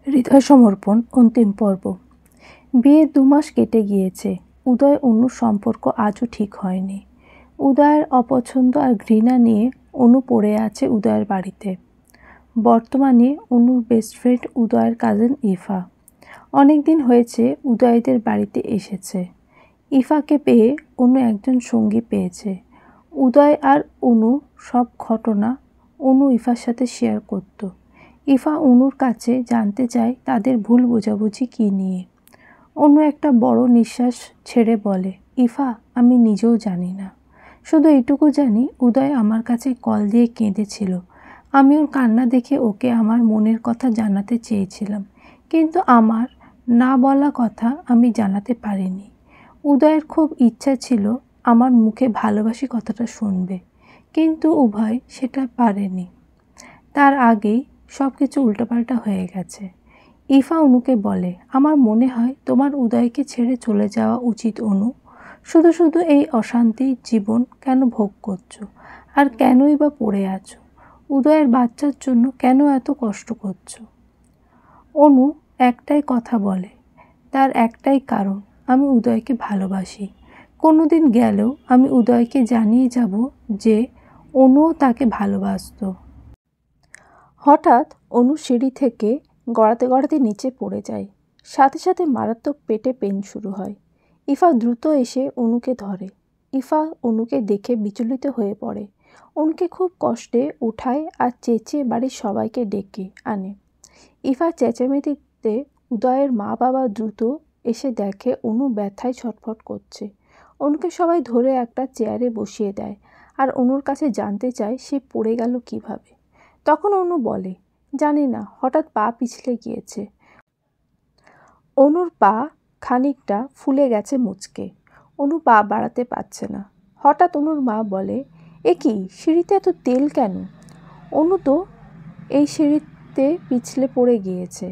হৃদয় সমর্পণ অন্তিম পর্ব। বিয়ের 2 মাস কেটে গিয়েছে। উদয় অনুর সম্পর্ক আজও ঠিক হয়নি। উদয়ের অপছন্দ আর ঘৃণা নিয়ে অনু পড়ে আছে উদয়ের বাড়িতে। বর্তমানে অনুর বেস্ট ফ্রেন্ড উদয়ের কাজিন ইফা। অনেক দিন হয়েছে উদয়দের বাড়িতে এসেছে। ইফাকে পেয়ে অনু একজন সঙ্গী পেয়েছে। উদয় আর অনু সব ঘটনা অনু ইফার সাথে শেয়ার করত। ইফা অনুর কাছে জানতে চায় তাদের ভুল বোঝাবুঝি কী নিয়ে। অনু একটা বড় নিঃশ্বাস ছেড়ে বলে, ইফা, আমি নিজেও জানি না। শুধু এইটুকু জানি উদয় আমার কাছে কল দিয়ে কেঁদেছিল। আমি ওর কান্না দেখে ওকে আমার মনের কথা জানাতে চেয়েছিলাম, কিন্তু আমার না বলা কথা আমি জানাতে পারিনি। উদয়ের খুব ইচ্ছা ছিল আমার মুখে ভালোবাসি কথাটা শুনবে, কিন্তু উভয় সেটা পারেনি। তার আগেই সব কিছু উল্টোপাল্টা হয়ে গেছে। ইফা অনুকে বলে, আমার মনে হয় তোমার উদয়কে ছেড়ে চলে যাওয়া উচিত অনু। শুধু শুধু এই অশান্তির জীবন কেন ভোগ করছো, আর কেনই বা পড়ে আছো? উদয়ের বাচ্চার জন্য কেন এত কষ্ট করছো? অনু একটাই কথা বলে, তার একটাই কারণ, আমি উদয়কে ভালোবাসি। কোনোদিন গেলেও আমি উদয়কে জানিয়ে যাব যে অনুও তাকে ভালোবাসতো। হঠাৎ অনু সিঁড়ি থেকে গড়াতে গড়াতে নিচে পড়ে যায়। সাথে সাথে মারাত্মক পেটে পেন শুরু হয়। ইফা দ্রুত এসে অনুকে ধরে। ইফা অনুকে দেখে বিচলিত হয়ে পড়ে। অনুকে খুব কষ্টে উঠায় আর চেঁচিয়ে বাড়ির সবাইকে ডেকে আনে। ইফা চেঁচামেচিতে উদয়ের মা বাবা দ্রুত এসে দেখে অনু ব্যথায় ছটফট করছে। অনুকে সবাই ধরে একটা চেয়ারে বসিয়ে দেয় আর অনুর কাছে জানতে চায় সে পড়ে গেল কিভাবে। তখন অনু বলে, জানি না, হঠাৎ পা পিছলে গিয়েছে। অনুর পা খানিকটা ফুলে গেছে মুচকে। অনু পা বাড়াতে পারছে না। হঠাৎ অনুর মা বলে, এ কি, সিঁড়িতে এত তেল কেন? অনু তো এই সিঁড়িতে পিছলে পড়ে গিয়েছে।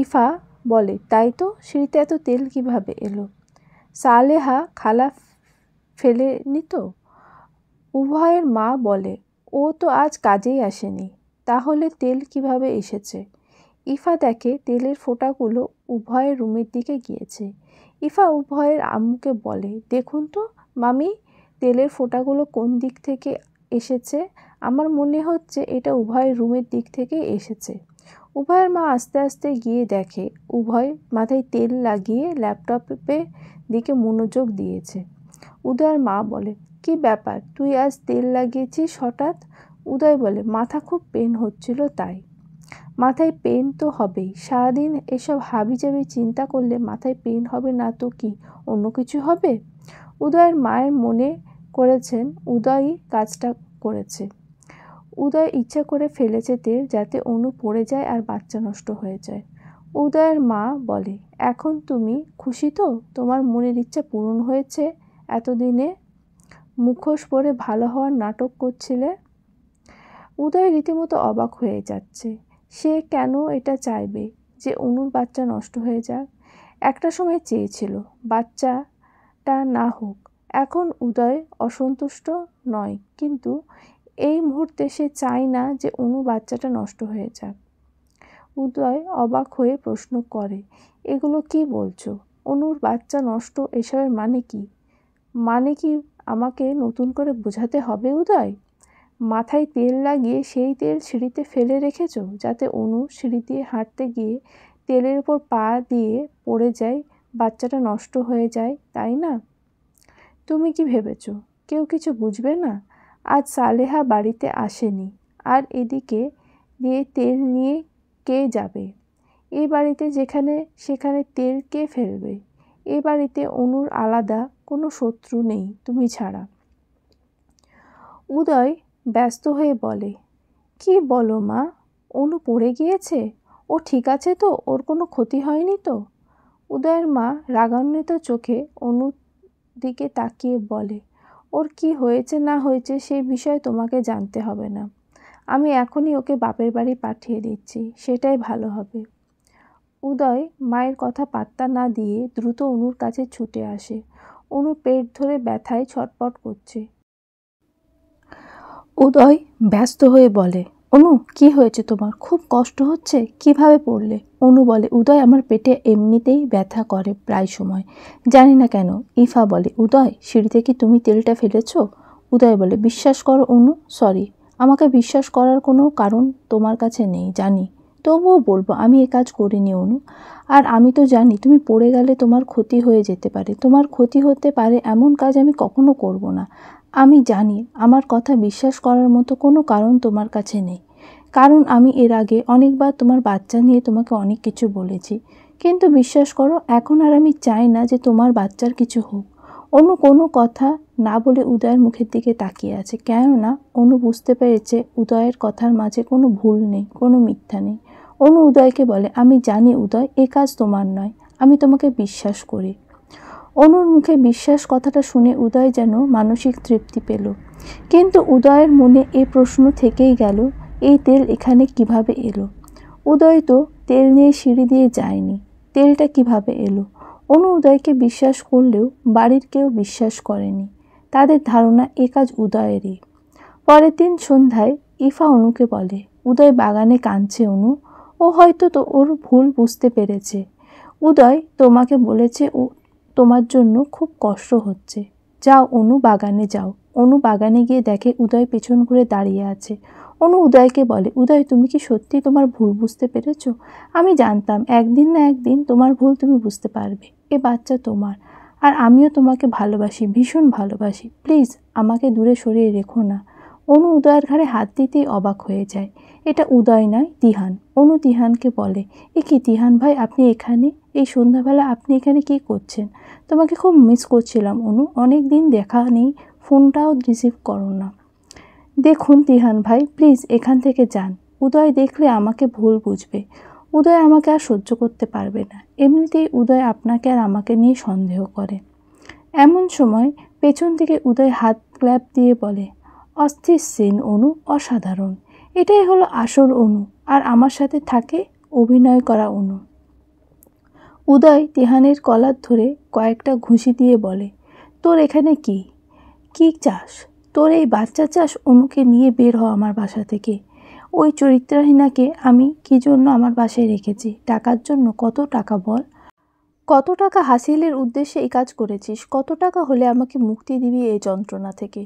ইফা বলে, তাই তো, সিঁড়িতে এত তেল কিভাবে এলো? সালেহা খালা ফেলেনি তো? উভয়ের মা বলে, ও তো আজ কাজেই আসেনি, তাহলে তেল কিভাবে এসেছে? ইফা দেখে তেলের ফোঁটাগুলো উভয়ের রুমের দিকে গিয়েছে। ইফা উভয়ের আম্মুকে বলে, দেখুন তো মামি, তেলের ফোঁটাগুলো কোন দিক থেকে এসেছে? আমার মনে হচ্ছে এটা উভয়ের রুমের দিক থেকে এসেছে। উভয়ের মা আস্তে আস্তে গিয়ে দেখে উভয় মাথায় তেল লাগিয়ে ল্যাপটপে দিকে মনোযোগ দিয়েছে। উদয়ের মা বলে, কি ব্যাপার, তুই আজ তেল লাগিয়েছিস হঠাৎ? উদয় বলে, মাথা খুব পেন হচ্ছিল তাই। মাথায় পেন তো হবেই, সারাদিন এসব হাবিজাবি চিন্তা করলে মাথায় পেন হবে না তো কি অন্য কিছু হবে? উদয়ের মায়ের মনে করেছেন উদয়ই কাজটা করেছে। উদয় ইচ্ছা করে ফেলেছে তেল যাতে অনু পড়ে যায় আর বাচ্চা নষ্ট হয়ে যায়। উদয়ের মা বলে, এখন তুমি খুশি তো? তোমার মনের ইচ্ছা পূরণ হয়েছে? এতদিনে মুখোশ পরে ভালো হওয়ার নাটক করছিলে। উদয় রীতিমতো অবাক হয়ে যাচ্ছে। সে কেন এটা চাইবে যে অনুর বাচ্চা নষ্ট হয়ে যাক? একটা সময় চেয়েছিল বাচ্চাটা না হোক। এখন উদয় অসন্তুষ্ট নয়, কিন্তু এই মুহূর্তে সে চায় না যে অনু বাচ্চাটা নষ্ট হয়ে যাক। উদয় অবাক হয়ে প্রশ্ন করে, এগুলো কি বলছো? অনুর বাচ্চা নষ্ট, এসবের মানে কি? মানে কি আমাকে নতুন করে বোঝাতে হবে উদয়? মাথায় তেল লাগিয়ে সেই তেল সিঁড়িতে ফেলে রেখেছ যাতে অনু সিঁড়ি দিয়ে হাঁটতে গিয়ে তেলের উপর পা দিয়ে পড়ে যায়, বাচ্চাটা নষ্ট হয়ে যায়, তাই না? তুমি কি ভেবেছ কেউ কিছু বুঝবে না? আজ সালেহা বাড়িতে আসেনি, আর এদিকে দিয়ে তেল নিয়ে কে যাবে? এই বাড়িতে যেখানে সেখানে তেল কে ফেলবে? এ বাড়িতে অনুর আলাদা কোনো শত্রু নেই তুমি ছাড়া। উদয় ব্যস্ত হয়ে বলে, কি বলো মা? অনু পড়ে গিয়েছে? ও ঠিক আছে তো? ওর কোনো ক্ষতি হয়নি তো? উদয়ের মা রাগান্বিত চোখে অনুর দিকে তাকিয়ে বলে, ওর কি হয়েছে না হয়েছে সেই বিষয়ে তোমাকে জানতে হবে না। আমি এখনই ওকে বাপের বাড়ি পাঠিয়ে দিচ্ছি, সেটাই ভালো হবে। উদয় মায়ের কথা পাত্তা না দিয়ে দ্রুত অনুর কাছে ছুটে আসে। অনু পেট ধরে ব্যথায় ছটপট করছে। উদয় ব্যস্ত হয়ে বলে, অনু, কি হয়েছে তোমার? খুব কষ্ট হচ্ছে? কিভাবে পড়লে? অনু বলে, উদয়, আমার পেটে এমনিতেই ব্যথা করে প্রায় সময়, জানি না কেন। ইফা বলে, উদয়, সিঁড়িতে কি তুমি তেলটা ফেলেছ? উদয় বলে, বিশ্বাস করো অনু, সরি, আমাকে বিশ্বাস করার কোনো কারণ তোমার কাছে নেই জানি, তবুও বলবো আমি এ কাজ করিনি অনু। আর আমি তো জানি তুমি পড়ে গেলে তোমার ক্ষতি হয়ে যেতে পারে, তোমার ক্ষতি হতে পারে এমন কাজ আমি কখনো করব না। আমি জানি আমার কথা বিশ্বাস করার মতো কোনো কারণ তোমার কাছে নেই, কারণ আমি এর আগে অনেকবার তোমার বাচ্চা নিয়ে তোমাকে অনেক কিছু বলেছি, কিন্তু বিশ্বাস করো এখন আর আমি চাই না যে তোমার বাচ্চার কিছু হোক। অনু কোনো কথা না বলে উদয়ের মুখের দিকে তাকিয়ে আছে, কেননা অনু বুঝতে পেরেছে উদয়ের কথার মাঝে কোনো ভুল নেই, কোনো মিথ্যা নেই। অনু উদয়কে বলে, আমি জানি উদয়, এ কাজ তোমার নয়, আমি তোমাকে বিশ্বাস করি। অনুর মুখে বিশ্বাস কথাটা শুনে উদয় যেন মানসিক তৃপ্তি পেল, কিন্তু উদয়ের মনে এই প্রশ্ন থেকেই গেল, এই তেল এখানে কিভাবে এলো? উদয় তো তেল নিয়ে সিঁড়ি দিয়ে যায়নি, তেলটা কিভাবে এলো? অনু উদয়কে বিশ্বাস করলেও বাড়ির কেউ বিশ্বাস করেনি, তাদের ধারণা এ কাজ উদয়েরই। পরের দিন সন্ধ্যায় ইফা অনুকে বলে, উদয় বাগানে কাঁদছে অনু, ও হয়তো তো ওর ভুল বুঝতে পেরেছে। উদয় তোমাকে বলেছে ও তোমার জন্য খুব কষ্ট হচ্ছে, যাও অনু বাগানে যাও। অনু বাগানে গিয়ে দেখে উদয় পেছন ঘুরে দাঁড়িয়ে আছে। অনু উদয়কে বলে, উদয়, তুমি কি সত্যি তোমার ভুল বুঝতে পেরেছ? আমি জানতাম একদিন না একদিন তোমার ভুল তুমি বুঝতে পারবে, এ বাচ্চা তোমার, আর আমিও তোমাকে ভালোবাসি, ভীষণ ভালোবাসি, প্লিজ আমাকে দূরে সরিয়ে রেখো না। অনু উদয়ের ঘাড়ে হাত দিতেই অবাক হয়ে যায়, এটা উদয় নয়, তিহান। অনু তিহানকে বলে, এ কি তিহান ভাই, আপনি এখানে? এই সন্ধ্যাবেলা আপনি এখানে কি করছেন? তোমাকে খুব মিস করছিলাম অনু, অনেক দিন দেখা নেই, ফোনটাও রিসিভ করো না। দেখুন তিহান ভাই, প্লিজ এখান থেকে যান, উদয় দেখলে আমাকে ভুল বুঝবে, উদয় আমাকে আর সহ্য করতে পারবে না, এমনিতেই উদয় আপনাকে আর আমাকে নিয়ে সন্দেহ করে। এমন সময় পেছন থেকে উদয় হাত ক্ল্যাপ দিয়ে বলে, অস্থির সিন অনু, অসাধারণ, এটাই হলো আসল অনু, আর আমার সাথে থাকে অভিনয় করা অনু। উদয় তিহানের কলার ধরে কয়েকটা ঘুষি দিয়ে বলে, তোর এখানে কি কি চাস? তোর এই বাচ্চা চাস? অনুকে নিয়ে বের হ আমার বাসা থেকে। ওই চরিত্রহীনাকে আমি কি জন্য আমার বাসায় রেখেছি? টাকার জন্য? কত টাকা বল? কত টাকা হাসিলের উদ্দেশ্যে এই কাজ করেছিস? কত টাকা হলে আমাকে মুক্তি দিবি এই যন্ত্রণা থেকে?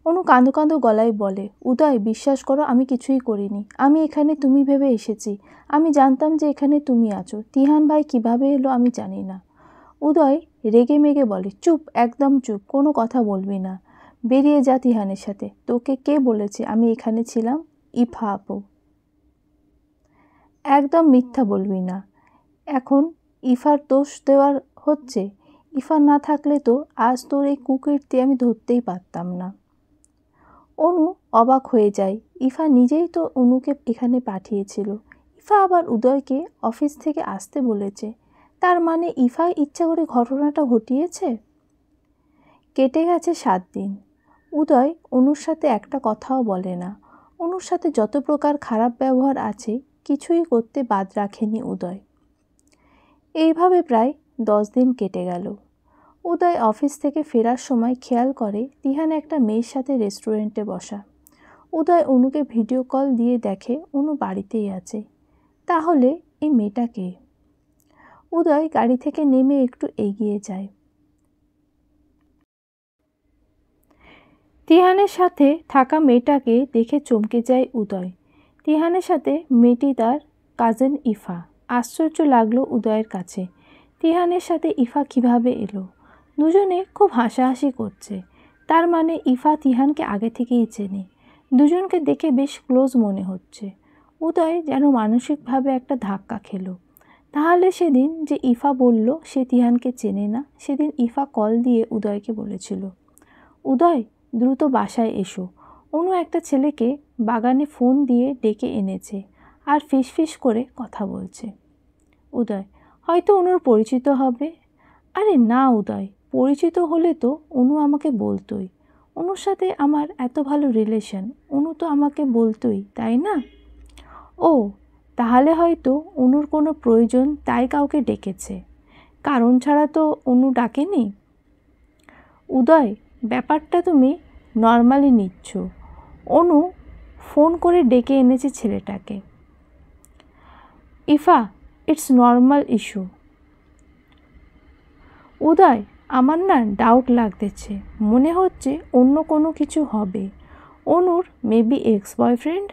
অনু কাঁদো কাঁদো গলায় বলে, উদয়, বিশ্বাস করো আমি কিছুই করিনি, আমি এখানে তুমি ভেবে এসেছি, আমি জানতাম যে এখানে তুমি আছো, তিহান ভাই কিভাবে এলো আমি জানি না। উদয় রেগে মেগে বলে, চুপ, একদম চুপ, কোনো কথা বলবি না, বেরিয়ে যা তিহানের সাথে। তোকে কে বলেছে আমি এখানে ছিলাম? ইফা আপু। একদম মিথ্যা বলবি না, এখন ইফার দোষ দেওয়ার হচ্ছে, ইফা না থাকলে তো আজ তোর এই কুকীর্তি আমি ধরতেই পারতাম না। অনু অবাক হয়ে যায়, ইফা নিজেই তো অনুকে এখানে পাঠিয়েছিল, ইফা আবার উদয়কে অফিস থেকে আসতে বলেছে, তার মানে ইফাই ইচ্ছা করে ঘটনাটা ঘটিয়েছে। কেটে গেছে 7 দিন। উদয় অনুর সাথে একটা কথাও বলে না, অনুর সাথে যত প্রকার খারাপ ব্যবহার আছে কিছুই করতে বাদ রাখেনি উদয়। এইভাবে প্রায় 10 দিন কেটে গেল। উদয় অফিস থেকে ফেরার সময় খেয়াল করে তিহান একটা মেয়ের সাথে রেস্টুরেন্টে বসা। উদয় অনুকে ভিডিও কল দিয়ে দেখে অনু বাড়িতেই আছে, তাহলে এই মেয়েটা কে? উদয় গাড়ি থেকে নেমে একটু এগিয়ে যায়। তিহানের সাথে থাকা মেয়েটাকে দেখে চমকে যায় উদয়। তিহানের সাথে মেয়েটি তার কাজিন ইফা। আশ্চর্য লাগলো উদয়ের কাছে, তিহানের সাথে ইফা কিভাবে এলো? দুজনে খুব হাসাহাসি করছে, তার মানে ইফা তিহানকে আগে থেকেই চেনে, দুজনকে দেখে বেশ ক্লোজ মনে হচ্ছে। উদয় যেন মানসিকভাবে একটা ধাক্কা খেলো। তাহলে সেদিন যে ইফা বলল সে তিহানকে চেনে না, সেদিন ইফা কল দিয়ে উদয়কে বলেছিল, উদয় দ্রুত বাসায় এসো, অনু একটা ছেলেকে বাগানে ফোন দিয়ে ডেকে এনেছে আর ফিসফিস করে কথা বলছে। উদয়, হয়তো অনুর পরিচিত হবে। আরে না উদয়, পরিচিত হলে তো অনু আমাকে বলতোই, অনুর সাথে আমার এত ভালো রিলেশন, অনু তো আমাকে বলতোই, তাই না? ও, তাহলে হয়তো অনুর কোনো প্রয়োজন তাই কাউকে ডেকেছে, কারণ ছাড়া তো অনু ডাকেনি। উদয়, ব্যাপারটা তুমি নর্মালি নিচ্ছ, অনু ফোন করে ডেকে এনেছে ছেলেটাকে। Ifa, it's normal issue. Uday, আমার না ডাউট লাগতেছে, মনে হচ্ছে অন্য কোনো কিছু হবে। অনুর মেবি এক্স বয়ফ্রেন্ড।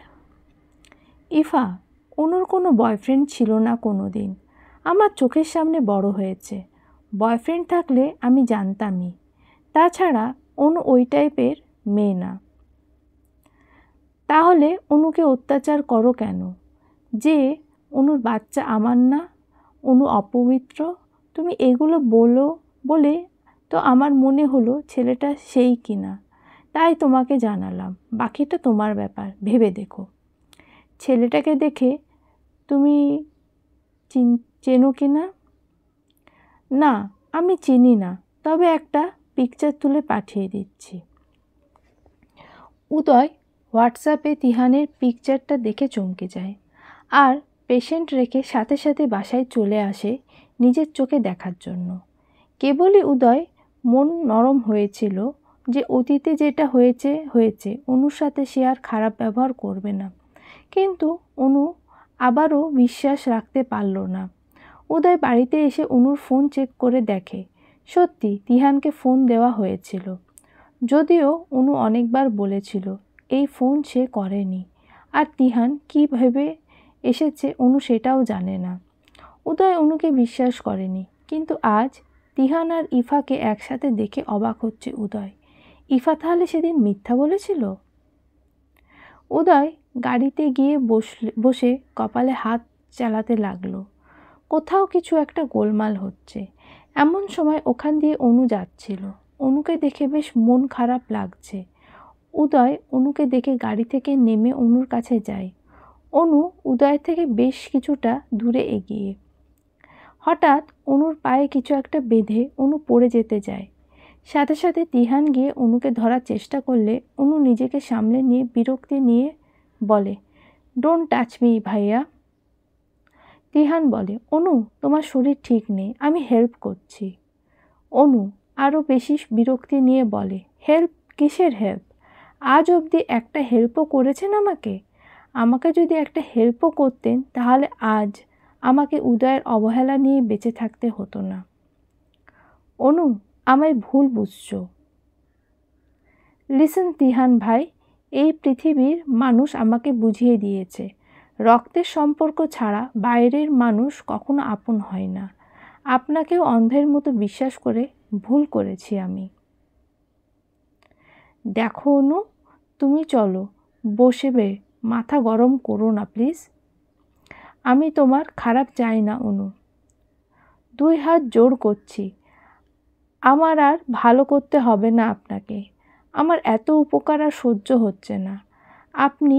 ইফা, অনুর কোনো বয়ফ্রেন্ড ছিল না কোনো দিন, আমার চোখের সামনে বড় হয়েছে। বয়ফ্রেন্ড থাকলে আমি জানতামই। তাছাড়া অনু ওই টাইপের মেয়ে না। তাহলে অনুকে অত্যাচার করো কেন? যে অনুর বাচ্চা আমার না, অনু অপবিত্র, তুমি এগুলো বলো বলে তো আমার মনে হলো ছেলেটা সেই কিনা, তাই তোমাকে জানালাম। বাকিটা তোমার ব্যাপার, ভেবে দেখো। ছেলেটাকে দেখে তুমি চেনো কি না? না, আমি চিনি না, তবে একটা পিকচার তুলে পাঠিয়ে দিচ্ছি। উদয় হোয়াটসঅ্যাপে তিহানের পিকচারটা দেখে চমকে যায়, আর পেশেন্ট রেখে সাথে সাথে বাসায় চলে আসে নিজের চোখে দেখার জন্য। কেবলই উদয় মন নরম হয়েছিল যে অতীতে যেটা হয়েছে হয়েছে, অনুর সাথে সে আর খারাপ ব্যবহার করবে না। কিন্তু অনু আবারও বিশ্বাস রাখতে পারল না। উদয় বাড়িতে এসে অনুর ফোন চেক করে দেখে সত্যি তিহানকে ফোন দেওয়া হয়েছিল, যদিও অনু অনেকবার বলেছিল এই ফোন সে করেনি। আর তিহান কী ভেবে এসেছে অনু সেটাও জানে না। উদয় অনুকে বিশ্বাস করেনি, কিন্তু আজ তিহান আর ইফাকে একসাথে দেখে অবাক হচ্ছে উদয়। ইফা তাহলে সেদিন মিথ্যা বলেছিল? উদয় গাড়িতে গিয়ে বসে কপালে হাত চালাতে লাগলো। কোথাও কিছু একটা গোলমাল হচ্ছে। এমন সময় ওখান দিয়ে অনু যাচ্ছিল। অনুকে দেখে বেশ মন খারাপ লাগছে। উদয় অনুকে দেখে গাড়ি থেকে নেমে অনুর কাছে যায়। অনু উদয় থেকে বেশ কিছুটা দূরে এগিয়ে। হঠাৎ অনুর পায়ে কিছু একটা বেঁধে অনু পড়ে যেতে যায়। সাথে সাথে তিহান গিয়ে অনুকে ধরার চেষ্টা করলে অনু নিজেকে সামলে নিয়ে বিরক্তি নিয়ে বলে, ডোন্ট টাচ মি ভাইয়া। তিহান বলে, অনু তোমার শরীর ঠিক নেই, আমি হেল্প করছি। অনু আরও বেশি বিরক্তি নিয়ে বলে, হেল্প? কিসের হেল্প? আজ অবধি একটা হেল্পও করেছেন আমাকে? আমাকে যদি একটা হেল্পও করতেন তাহলে আজ আমাকে উদয়ের অবহেলা নিয়ে বেঁচে থাকতে হতো না। অনু, আমায় ভুল বুঝছো। লিসেন তিহান ভাই, এই পৃথিবীর মানুষ আমাকে বুঝিয়ে দিয়েছে রক্তের সম্পর্ক ছাড়া বাইরের মানুষ কখনো আপন হয় না। আপনাকেও অন্ধের মতো বিশ্বাস করে ভুল করেছি আমি। দেখো অনু, তুমি চলো, বসবে, মাথা গরম করো না প্লিজ। আমি তোমার খারাপ চাই না অনু, 2 হাত জোর করছি। আমার আর ভালো করতে হবে না আপনাকে। আমার এত উপকার আর সহ্য হচ্ছে না। আপনি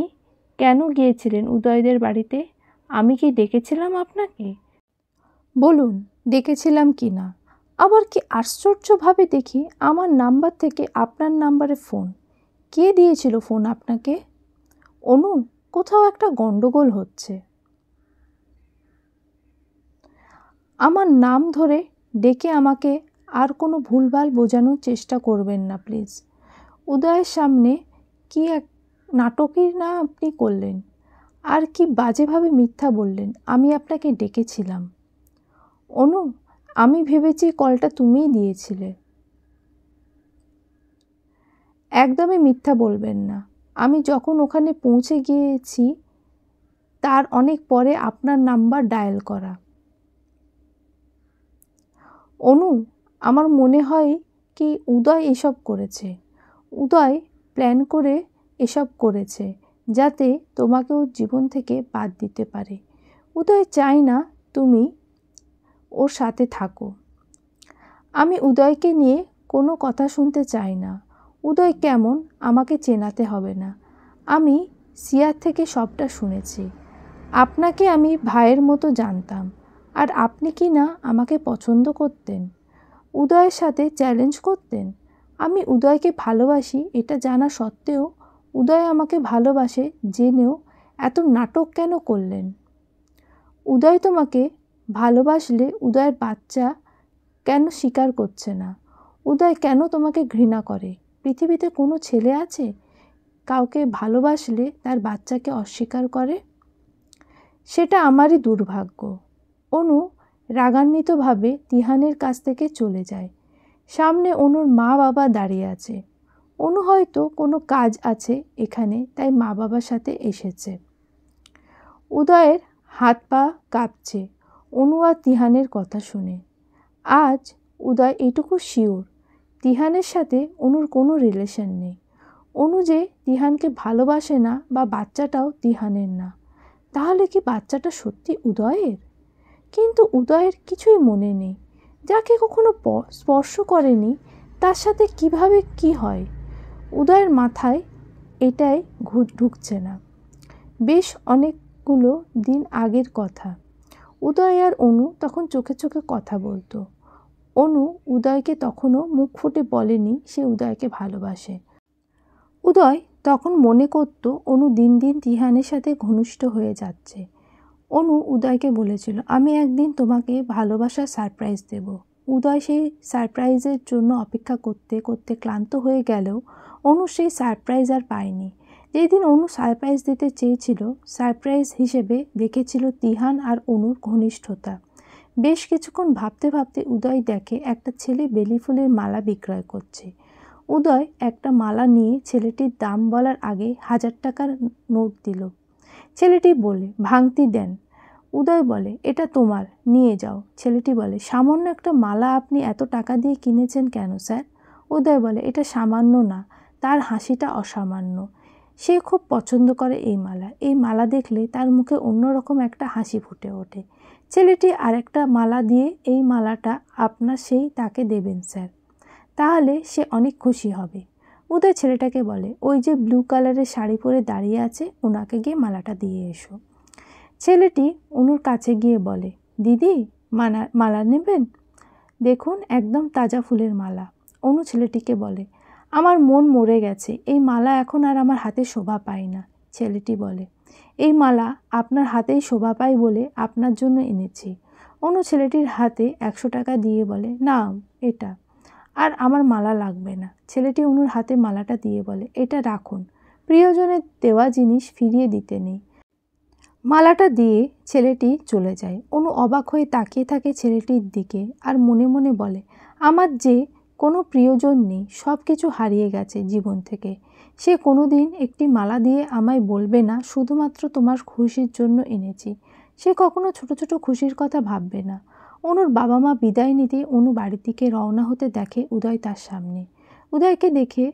কেন গিয়েছিলেন উদয়দের বাড়িতে? আমি কি ডেকেছিলাম আপনাকে? বলুন ডেকেছিলাম কি না। আবার কি আশ্চর্যভাবে দেখি আমার নাম্বার থেকে আপনার নাম্বারে ফোন। কে দিয়েছিল ফোন আপনাকে? অনু, কোথাও একটা গন্ডগোল হচ্ছে। আমার নাম ধরে ডেকে আমাকে আর কোনো ভুলভাল বোঝানোর চেষ্টা করবেন না প্লিজ। উদয়ের সামনে কি এক নাটকই না আপনি করলেন, আর কি বাজেভাবে মিথ্যা বললেন আমি আপনাকে ডেকেছিলাম। অনু, আমি ভেবেছি কলটা তুমিই দিয়েছিলে। একদমই মিথ্যা বলবেন না। আমি যখন ওখানে পৌঁছে গিয়েছি তার অনেক পরে আপনার নাম্বার ডায়াল করা। অনু, আমার মনে হয় কি উদয় এসব করেছে। উদয় প্ল্যান করে এসব করেছে যাতে তোমাকেও জীবন থেকে বাদ দিতে পারে। উদয় চাই না তুমি ওর সাথে থাকো। আমি উদয়কে নিয়ে কোনো কথা শুনতে চাই না। উদয় কেমন আমাকে চেনাতে হবে না। আমি সিয়ার থেকে সবটা শুনেছি। আপনাকে আমি ভাইয়ের মতো জানতাম, আর আপনি কি না আমাকে পছন্দ করতেন, উদয়ের সাথে চ্যালেঞ্জ করতেন। আমি উদয়কে ভালোবাসি এটা জানা সত্ত্বেও উদয় আমাকে ভালোবাসে জেনেও এত নাটক কেন করলেন? উদয় তোমাকে ভালোবাসলে উদয়ের বাচ্চা কেন স্বীকার করছে না? উদয় কেন তোমাকে ঘৃণা করে? পৃথিবীতে কোনো ছেলে আছে কাউকে ভালোবাসলে তার বাচ্চাকে অস্বীকার করে? সেটা আমারই দুর্ভাগ্য। অনু রাগান্বিতভাবে তিহানের কাছ থেকে চলে যায়। সামনে অনুর মা বাবা দাঁড়িয়ে আছে। অনু হয়তো কোনো কাজ আছে এখানে, তাই মা বাবার সাথে এসেছে। উদয়ের হাত পা কাঁপছে অনু আর তিহানের কথা শুনে। আজ উদয় এটুকু শিওর, তিহানের সাথে অনুর কোনো রিলেশন নেই। অনু যে তিহানকে ভালোবাসে না বা বাচ্চাটাও তিহানের না, তাহলে কি বাচ্চাটা সত্যি উদয়ের? কিন্তু উদয়ের কিছুই মনে নেই। যাকে কখনো স্পর্শ করেনি তার সাথে কিভাবে কি হয়, উদয়ের মাথায় এটাই ঢুকছে না। বেশ অনেকগুলো দিন আগের কথা। উদয় আর অনু তখন চোখে চোখে কথা বলতো। অনু উদয়কে তখনও মুখ ফুটে বলেনি সে উদয়কে ভালোবাসে। উদয় তখন মনে করত অনু দিন দিন তিহানের সাথে ঘনিষ্ঠ হয়ে যাচ্ছে। অনু উদয়কে বলেছিল, আমি একদিন তোমাকে ভালোবাসার সারপ্রাইজ দেব। উদয় সেই সারপ্রাইজের জন্য অপেক্ষা করতে করতে ক্লান্ত হয়ে গেলেও অনু সেই সারপ্রাইজ আর পায়নি। যেদিন অনু সারপ্রাইজ দিতে চেয়েছিল, সারপ্রাইজ হিসেবে দেখেছিল তিহান আর অনুর ঘনিষ্ঠতা। বেশ কিছুক্ষণ ভাবতে ভাবতে উদয় দেখে একটা ছেলে বেলি ফুলের মালা বিক্রয় করছে। উদয় একটা মালা নিয়ে ছেলেটির দাম বলার আগে 1000 টাকার নোট দিল। ছেলেটি বলে, ভাঙতি দেন। উদয় বলে, এটা তোমার, নিয়ে যাও। ছেলেটি বলে, সামান্য একটা মালা আপনি এত টাকা দিয়ে কিনেছেন কেন স্যার? উদয় বলে, এটা সামান্য না, তার হাসিটা অসামান্য। সে খুব পছন্দ করে এই মালা। এই মালা দেখলে তার মুখে অন্যরকম একটা হাসি ফুটে ওঠে। ছেলেটি আরেকটা মালা দিয়ে, এই মালাটা আপনার সেই তাকে দেবেন স্যার, তাহলে সে অনেক খুশি হবে। উদয় ছেলেটাকে বলে, ওই যে ব্লু কালারের শাড়ি পরে দাঁড়িয়ে আছে, ওনাকে গিয়ে মালাটা দিয়ে এসো। ছেলেটি অনুর কাছে গিয়ে বলে, দিদি মালা নেবেন? দেখুন, একদম তাজা ফুলের মালা। অনু ছেলেটিকে বলে, আমার মন মরে গেছে, এই মালা এখন আর আমার হাতে শোভা পায় না। ছেলেটি বলে, এই মালা আপনার হাতেই শোভা পায় বলে আপনার জন্য এনেছি। অনু ছেলেটির হাতে 100 টাকা দিয়ে বলে, না এটা, আর আমার মালা লাগবে না। ছেলেটি অনুর হাতে মালাটা দিয়ে বলে, এটা রাখুন, প্রিয়জনের দেওয়া জিনিস ফিরিয়ে দিতে নেই। মালাটা দিয়ে ছেলেটি চলে যায়। অনু অবাক হয়ে তাকিয়ে থাকে ছেলেটির দিকে আর মনে মনে বলে, আমার যে কোনো প্রিয়জন নেই, সব কিছু হারিয়ে গেছে জীবন থেকে। সে কোনো দিন একটি মালা দিয়ে আমায় বলবে না শুধুমাত্র তোমার খুশির জন্য এনেছি। সে কখনো ছোট ছোট খুশির কথা ভাববে না। অনুর বাবা মা বিদায় নিতে অনু বাড়ির দিকে রওনা হতে দেখে উদয় তার সামনে। উদয়কে দেখে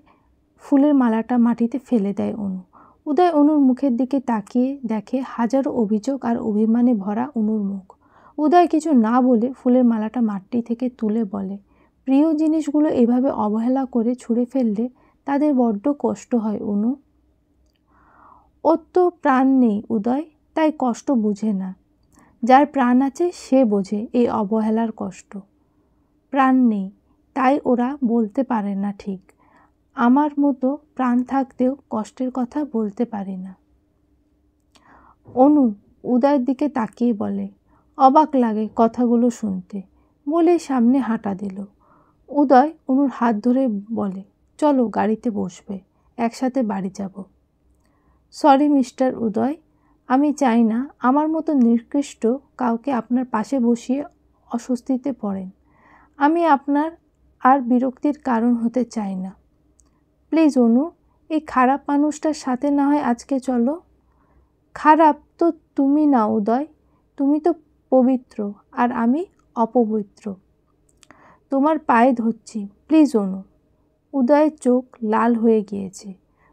ফুলের মালাটা মাটিতে ফেলে দেয় অনু। উদয় অনুর মুখের দিকে তাকিয়ে দেখে হাজারো অভিযোগ আর অভিমানে ভরা অনুর মুখ। উদয় কিছু না বলে ফুলের মালাটা মাটি থেকে তুলে বলে, প্রিয় জিনিসগুলো এভাবে অবহেলা করে ছুঁড়ে ফেললে তাদের বড্ড কষ্ট হয় অনু। ওর তো প্রাণ নেই উদয়, তাই কষ্ট বুঝে না। যার প্রাণ আছে সে বোঝে এই অবহেলার কষ্ট। প্রাণ নেই তাই ওরা বলতে পারে না ঠিক। আমার মতো প্রাণ থাকতেও কষ্টের কথা বলতে পারি না। অনু উদয়ের দিকে তাকিয়ে বলে, অবাক লাগে কথাগুলো শুনতে, বলে সামনে হাঁটা দিল। উদয় অনুর হাত ধরে বলে, চলো গাড়িতে বসবে, একসাথে বাড়ি যাব। সরি মিস্টার উদয়, আমি চাই না আমার মতো নিকৃষ্ট কাউকে আপনার পাশে বসিয়ে অস্বস্তিতে পড়েন। আমি আপনার আর বিরক্তির কারণ হতে চাই না। প্লিজ অনু, এই খারাপ মানুষটার সাথে না হয় আজকে চলো। খারাপ তো তুমি না উদয়, তুমি তো পবিত্র আর আমি অপবিত্র। তোমার পায়ে ধরছি, প্লিজ অনু। উদয়ের চোখ লাল হয়ে গিয়েছে।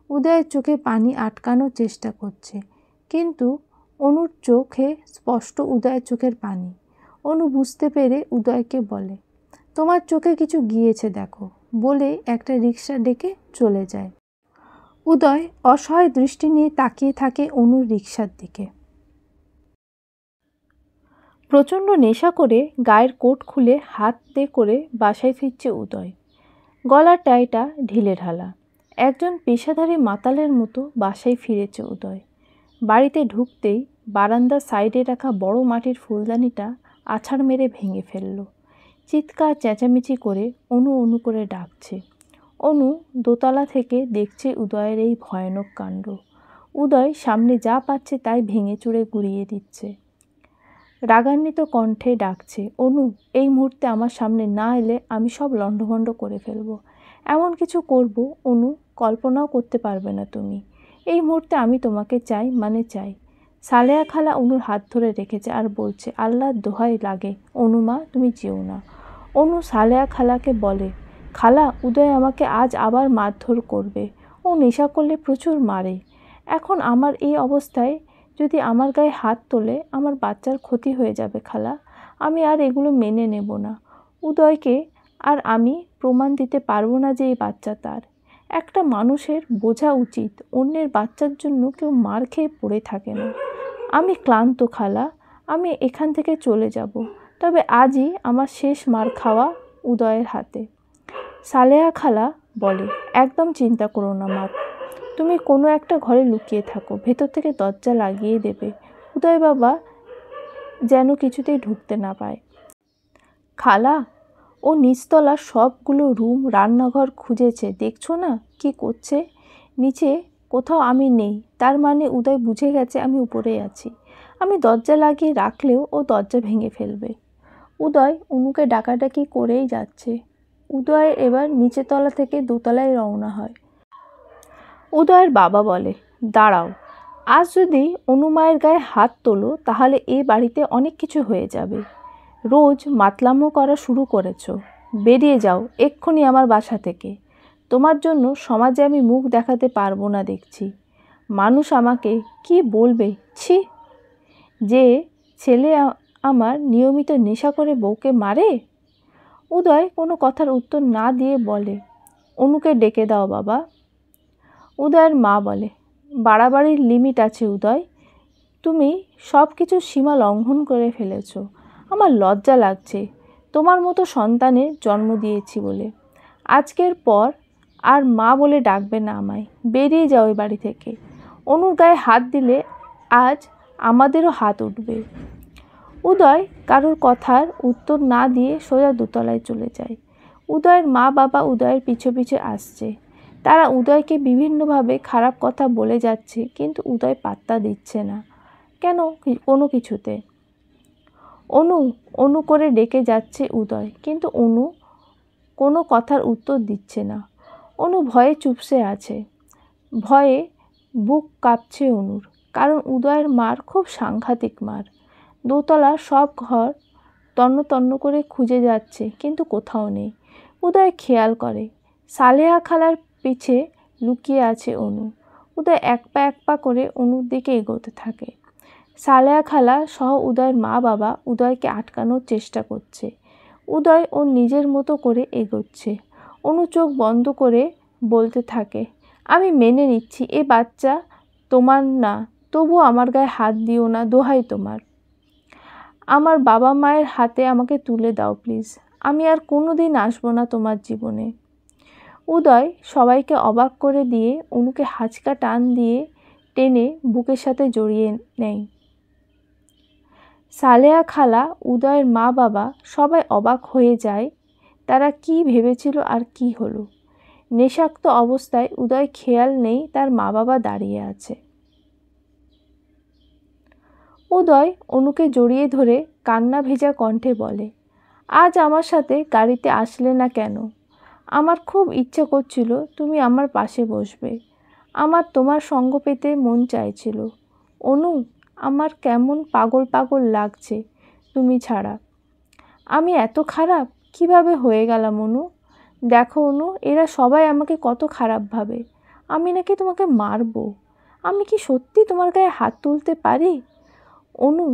উদয়ের চোখে পানি আটকানোর চেষ্টা করছে, কিন্তু অনুর চোখে স্পষ্ট উদয়ের চোখের পানি। অনু বুঝতে পেরে উদয়কে বলে, তোমার চোখে কিছু গিয়েছে দেখো, বলে একটা রিক্সা ডেকে চলে যায়। উদয় অসহায় দৃষ্টি নিয়ে তাকিয়ে থাকে অনুর রিক্সার দিকে। প্রচণ্ড নেশা করে গায়ের কোট খুলে হাতে করে বাসায় ফিরছে উদয়। গলার টাইটা ঢিলে ঢালা, একজন পেশাধারী মাতালের মতো বাসায় ফিরেছে উদয়। বাড়িতে ঢুকতেই বারান্দার সাইডে রাখা বড় মাটির ফুলদানিটা আছাড় মেরে ভেঙে ফেলল। চিৎকার চেঁচামেচি করে অনু অনু করে ডাকছে। অনু দোতলা থেকে দেখছে উদয়ের এই ভয়ানক কাণ্ড। উদয় সামনে যা পাচ্ছে তাই ভেঙে চুরে গুঁড়িয়ে দিচ্ছে। রাগান্বিত কণ্ঠে ডাকছে, অনু, এই মুহূর্তে আমার সামনে না এলে আমি সব লণ্ডভণ্ড করে ফেলবো। এমন কিছু করব অনু, কল্পনাও করতে পারবে না তুমি। এই মুহূর্তে আমি তোমাকে চাই, মানে চাই। সালেহা খালা অনুর হাত ধরে রেখেছে আর বলছে, আল্লাহর দোহাই লাগে অনু মা, তুমি যেও না। অনু সালেহা খালাকে বলে, খালা, উদয় আমাকে আজ আবার মারধর করবে। ও নেশা করলে প্রচুর মারে। এখন আমার এই অবস্থায় যদি আমার গায়ে হাত তোলে আমার বাচ্চার ক্ষতি হয়ে যাবে খালা। আমি আর এগুলো মেনে নেব না। উদয়কে আর আমি প্রমাণ দিতে পারবো না যে এই বাচ্চা তার। একটা মানুষের বোঝা উচিত অন্যের বাচ্চার জন্য কেউ মার খেয়ে পড়ে থাকে না। আমি ক্লান্ত খালা, আমি এখান থেকে চলে যাব। তবে আজই আমার শেষ মার খাওয়া উদয়ের হাতে। সালেহা খালা বলে, একদম চিন্তা করো না মা, তুমি কোনো একটা ঘরে লুকিয়ে থাকো, ভেতর থেকে দরজা লাগিয়ে দেবে। উদয় বাবা যেন কিছুতেই ঢুকতে না পায়। খালা, ও নিচতলার সবগুলো রুম, রান্নাঘর খুঁজেছে, দেখছো না কি করছে। নিচে কোথাও আমি নেই, তার মানে উদয় বুঝে গেছে আমি উপরেই আছি। আমি দরজা লাগিয়ে রাখলেও ও দরজা ভেঙে ফেলবে। উদয় অনুকে ডাকাডাকি করেই যাচ্ছে। উদয় এবার নিচের তলা থেকে দোতলায় রওনা হয়। উদয়ের বাবা বলে, দাঁড়াও, আজ যদি অনুমায়ের গায়ে হাত তোলো তাহলে এ বাড়িতে অনেক কিছু হয়ে যাবে। রোজ মাতলামো করা শুরু করেছো, বেরিয়ে যাও এক্ষুনি আমার বাসা থেকে। তোমার জন্য সমাজে আমি মুখ দেখাতে পারবো না দেখছি। মানুষ আমাকে কি বলবে, ছি। যে ছেলে আমার নিয়মিত নেশা করে বউকে মারে। উদয় কোনো কথার উত্তর না দিয়ে বলে, অনুকে ডেকে দাও বাবা। উদয়ের মা বলে, বাড়াবাড়ির লিমিট আছে উদয়, তুমি সব কিছুর সীমা লঙ্ঘন করে ফেলেছ। আমার লজ্জা লাগছে তোমার মতো সন্তানের জন্ম দিয়েছি বলে। আজকের পর আর মা বলে ডাকবে না আমায়, বেরিয়ে যাও ওই বাড়ি থেকে। অনুর গায়ে হাত দিলে আজ আমাদেরও হাত উঠবে। উদয় কারোর কথার উত্তর না দিয়ে সোজা দোতলায় চলে যায়। উদয়ের মা বাবা উদয়ের পিছু পিছু আসছে। তারা উদয়কে বিভিন্নভাবে খারাপ কথা বলে যাচ্ছে, কিন্তু উদয় পাত্তা দিচ্ছে না কেন কোনো কিছুতে। অনু অনু করে ডেকে যাচ্ছে উদয়, কিন্তু অনু কোনো কথার উত্তর দিচ্ছে না। অনু ভয়ে চুপসে আছে। ভয়ে বুক কাঁপছে অনুর, কারণ উদয়ের মার খুব সাংঘাতিক মার। দোতলার সব ঘর তন্ন তন্ন করে খুঁজে যাচ্ছে, কিন্তু কোথাও নেই। উদয় খেয়াল করে সালেহা খালার পিছে লুকিয়ে আছে অনু। উদয় এক পা করে অনুর দিকে এগোতে থাকে। সালেহা খালা সহ উদয়ের মা বাবা উদয়কে আটকানোর চেষ্টা করছে। উদয় ওর নিজের মতো করে এগোচ্ছে। অনু চোখ বন্ধ করে বলতে থাকে, আমি মেনে নিচ্ছি এ বাচ্চা তোমার না, তবুও আমার গায়ে হাত দিও না, দোহাই তোমার। আমার বাবা মায়ের হাতে আমাকে তুলে দাও প্লিজ, আমি আর কোনো দিন আসবো না তোমার জীবনে। উদয় সবাইকে অবাক করে দিয়ে অনুকে হাঁচকা টান দিয়ে টেনে বুকের সাথে জড়িয়ে নেয়। সালেহা খালা, উদয়ের মা বাবা সবাই অবাক হয়ে যায়। তারা কি ভেবেছিল আর কি হলো। নেশাক্ত অবস্থায় উদয় খেয়াল নেই তার মা বাবা দাঁড়িয়ে আছে। উদয় অনুকে জড়িয়ে ধরে কান্না ভেজা কণ্ঠে বলে, আজ আমার সাথে গাড়িতে আসলে না কেন? আমার খুব ইচ্ছে করছিল তুমি আমার পাশে বসবে। আমার তোমার সঙ্গ পেতে মন চাইছিল। অনু, আমার কেমন পাগল পাগল লাগছে তুমি ছাড়া। আমি এত খারাপ কিভাবে হয়ে গেলাম অনু? দেখো অনু, এরা সবাই আমাকে কত খারাপ ভাবে। আমি নাকি তোমাকে মারবো। আমি কি সত্যি তোমার গায়ে হাত তুলতে পারি? অনু,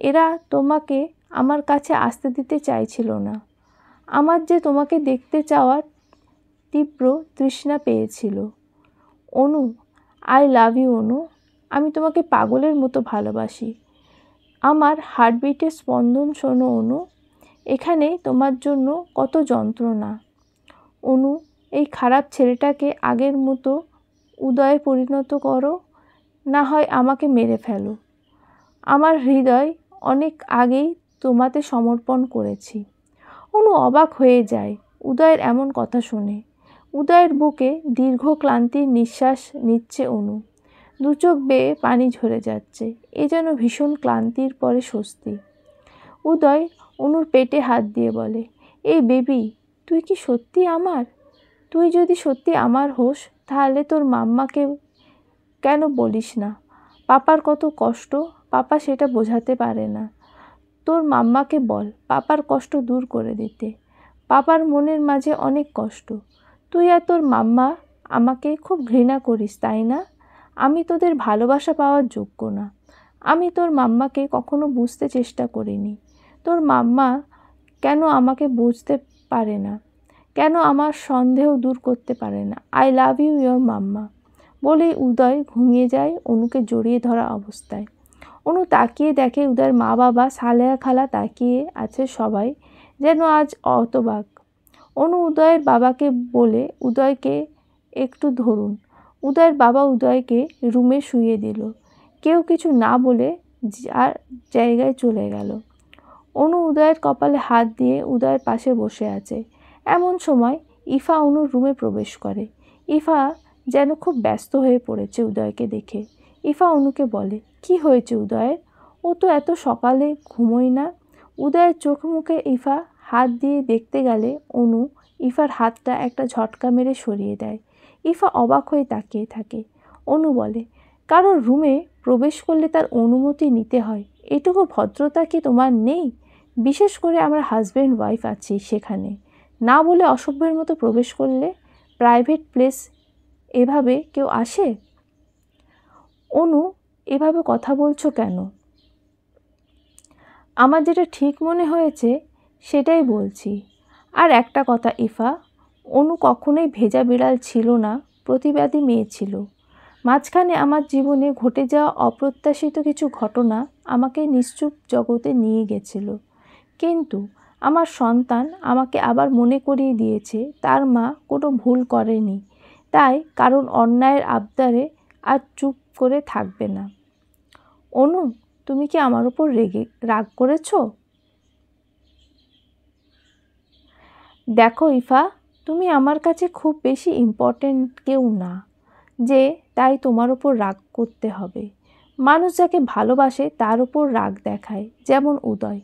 এরা তোমাকে আমার কাছে আসতে দিতে চাইছিল না। আমার যে তোমাকে দেখতে চাওয়ার তীব্র তৃষ্ণা পেয়েছিল। অনু, আই লাভ ইউ অনু, আমি তোমাকে পাগলের মতো ভালোবাসি। আমার হার্টবিটের স্পন্দন শোনো অনু, এখানে তোমার জন্য কত যন্ত্রণা। অনু, এই খারাপ ছেলেটাকে আগের মতো উদয়ে পরিণত করো, না হয় আমাকে মেরে ফেলো। আমার হৃদয় অনেক আগেই তোমাতে সমর্পণ করেছি। অনু অবাক হয়ে যায় উদয়ের এমন কথা শুনে। উদয়ের বুকে দীর্ঘ ক্লান্তির নিঃশ্বাস নিচ্ছে অনু। দু চোখ বেয়ে পানি ঝরে যাচ্ছে। এ যেন ভীষণ ক্লান্তির পরে স্বস্তি। উদয় অনুর পেটে হাত দিয়ে বলে, এই বেবি, তুই কি সত্যি আমার? তুই যদি সত্যি আমার হোস তাহলে তোর মাম্মাকে কেন বলিস না? পাপার কত কষ্ট, পাপা সেটা বোঝাতে পারে না। তোর মাম্মাকে বল পাপার কষ্ট দূর করে দিতে। পাপার মনের মাঝে অনেক কষ্ট। তুই আর তোর মাম্মা আমাকে খুব ঘৃণা করিস, তাই না? আমি তোদের ভালোবাসা পাওয়ার যোগ্য না। আমি তোর মাম্মাকে কখনো বুঝতে চেষ্টা করিনি। তোর মাম্মা কেন আমাকে বুঝতে পারে না? কেন আমার সন্দেহ দূর করতে পারে না? আই লাভ ইউ ইয়োর মাম্মা। বলেই উদয় ঘুমিয়ে যায় অনুকে জড়িয়ে ধরা অবস্থায়। অনু তাকিয়ে দেখে উদয়ের মা বাবা, সালেহা খালা তাকিয়ে আছে সবাই যেন আজ হতবাক। অনু উদয়ের বাবাকে বলে উদয়কে একটু ধরুন। উদয়ের বাবা উদয়কে রুমে শুইয়ে দিল। কেউ কিছু না বলে যার জায়গায় চলে গেল। অনু উদয়ের কপালে হাত দিয়ে উদয়ের পাশে বসে আছে। এমন সময় ইফা অনুর রুমে প্রবেশ করে। ইফা যেন খুব ব্যস্ত হয়ে পড়েছে উদয়কে দেখে। ইফা অনুকে বলে, কি হয়েছে উদয়ের? ও তো এত সকালে ঘুমোয় না। উদয়ের চোখ মুখে ইফা হাত দিয়ে দেখতে গেলে অনু ইফার হাতটা একটা ঝটকা মেরে সরিয়ে দেয়। ইফা অবাক হয়ে তাকিয়ে থাকে। অনু বলে, কারোর রুমে প্রবেশ করলে তার অনুমতি নিতে হয়, এটুকু ভদ্রতা কি তোমার নেই? বিশেষ করে আমরা হাজব্যান্ড ওয়াইফ আছি সেখানে। না বলে অসভ্যের মতো প্রবেশ করলে? প্রাইভেট প্লেস এভাবে কেউ আসে? অনু, এভাবে কথা বলছো কেন? আমার যেটা ঠিক মনে হয়েছে সেটাই বলছি। আর একটা কথা ইফা, অনু কখনোই ভেজা বিড়াল ছিল না, প্রতিবাদী মেয়ে ছিল। মাঝখানে আমার জীবনে ঘটে যাওয়া অপ্রত্যাশিত কিছু ঘটনা আমাকে নিশ্চুপ জগতে নিয়ে গেছিল। কিন্তু আমার সন্তান আমাকে আবার মনে করিয়ে দিয়েছে তার মা কোনো ভুল করেনি। তাই কারণ অন্যায়ের আবদারে আর চুপ করে থাকবে না। অনু, তুমি কি আমার উপর রাগ করেছো? দেখো ইফা, তুমি আমার কাছে খুব বেশি ইম্পর্ট্যান্ট কেউ না যে তাই তোমার উপর রাগ করতে হবে। মানুষ যাকে ভালোবাসে তার উপর রাগ দেখায়, যেমন উদয়।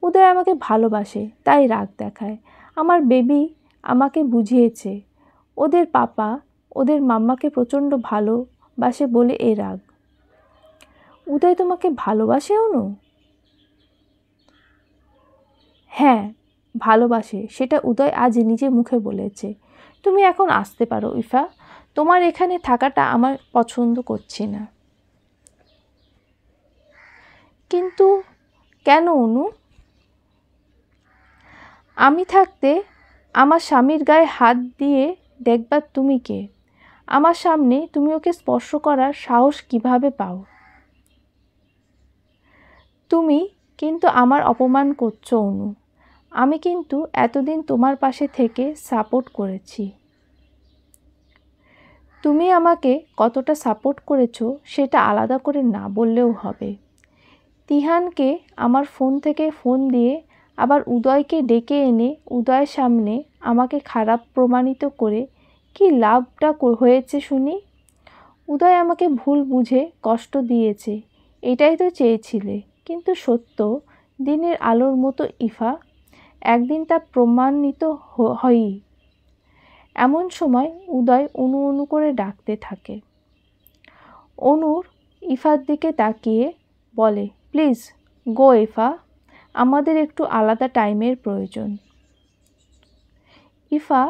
উদয় আমাকে ভালোবাসে তাই রাগ দেখায়। আমার বেবি আমাকে বুঝিয়েছে ওদের পাপা ওদের মাম্মাকে প্রচণ্ড ভালোবাসে বলে এ রাগ। উদয় তোমাকে ভালোবাসে অনু? হ্যাঁ, ভালোবাসে, সেটা উদয় আজ নিজে মুখে বলেছে। তুমি এখন আসতে পারো ইফা, তোমার এখানে থাকাটা আমার পছন্দ করছি না। কিন্তু কেন অনু? আমি থাকতে আমার স্বামীর গায়ে হাত দিয়ে দেখবার তুমি কে? আমার সামনে তুমি ওকে স্পর্শ করার সাহস কিভাবে পাও? তুমি কিন্তু আমার অপমান করছো অনু। আমি কিন্তু এতদিন তোমার পাশে থেকে সাপোর্ট করেছি। তুমি আমাকে কতটা সাপোর্ট করেছো সেটা আলাদা করে না বললেও হবে। তিহানকে আমার ফোন থেকে ফোন দিয়ে আবার উদয়কে ডেকে এনে উদয়ের সামনে আমাকে খারাপ প্রমাণিত করে কি লাভটা হয়েছে শুনি? উদয় আমাকে ভুল বুঝে কষ্ট দিয়েছে, এটাই তো চেয়েছিলে। কিন্তু সত্য দিনের আলোর মতো ইফা, একদিন তা প্রমাণিত হয়ই। এমন সময় উদয় অনু অনু করে ডাকতে থাকে। অনুর ইফার দিকে তাকিয়ে বলে, প্লিজ গো ইফা, আমাদের একটু আলাদা টাইমের প্রয়োজন। ইফা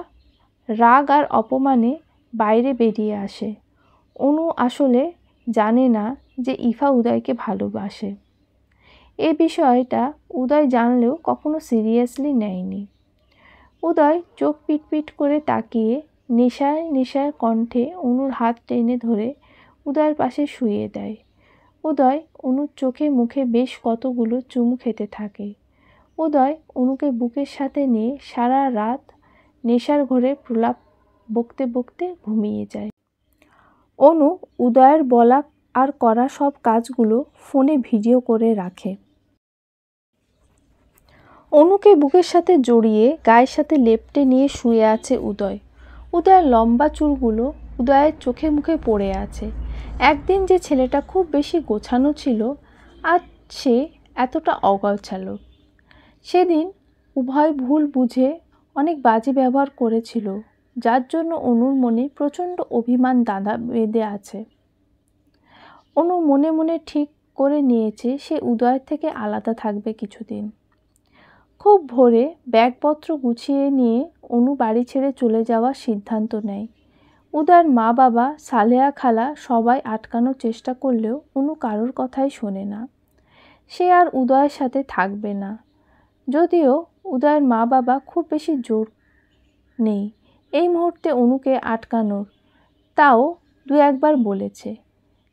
রাগ আর অপমানে বাইরে বেরিয়ে আসে। অনু আসলে জানে না যে ইফা উদয়কে ভালোবাসে। এই বিষয়টা উদয় জানলেও কখনো সিরিয়াসলি নেয়নি। উদয় চোখ পিটপিট করে তাকিয়ে নেশায় নেশায় কণ্ঠে অনুর হাত টেনে ধরে উদয়ের পাশে শুইয়ে দেয়। উদয় অনুর চোখে মুখে বেশ কতগুলো চুমু খেতে থাকে। উদয় অনুকে বুকের সাথে নিয়ে সারা রাত নেশার ঘোরে প্রলাপ বকতে বকতে ঘুমিয়ে যায়। অনু উদয়ের বলা আর করা সব কাজগুলো ফোনে ভিডিও করে রাখে। অনুকে বুকের সাথে জড়িয়ে গায়ের সাথে লেপ্টে নিয়ে শুয়ে আছে উদয়। উদয়ের লম্বা চুলগুলো উদয়ের চোখে মুখে পড়ে আছে। একদিন যে ছেলেটা খুব বেশি গোছানো ছিল, আজ সে এতটা অগোছালো। সেদিন উভয় ভুল বুঝে অনেক বাজে ব্যবহার করেছিল, যার জন্য অনুর মনে প্রচণ্ড অভিমান দানা বেঁধে আছে। অনু মনে মনে ঠিক করে নিয়েছে সে উদয়ের থেকে আলাদা থাকবে কিছুদিন। খুব ভোরে ব্যাগপত্র গুছিয়ে নিয়ে অনু বাড়ি ছেড়ে চলে যাওয়ার সিদ্ধান্ত নেয়। উদয়ের মা বাবা, সালেহা খালা সবাই আটকানোর চেষ্টা করলেও অনু কারোর কথাই শোনে না। সে আর উদয়ের সাথে থাকবে না। যদিও উদয়ের মা বাবা খুব বেশি জোর নেই এই মুহূর্তে অনুকে আটকানোর, তাও দু একবার বলেছে।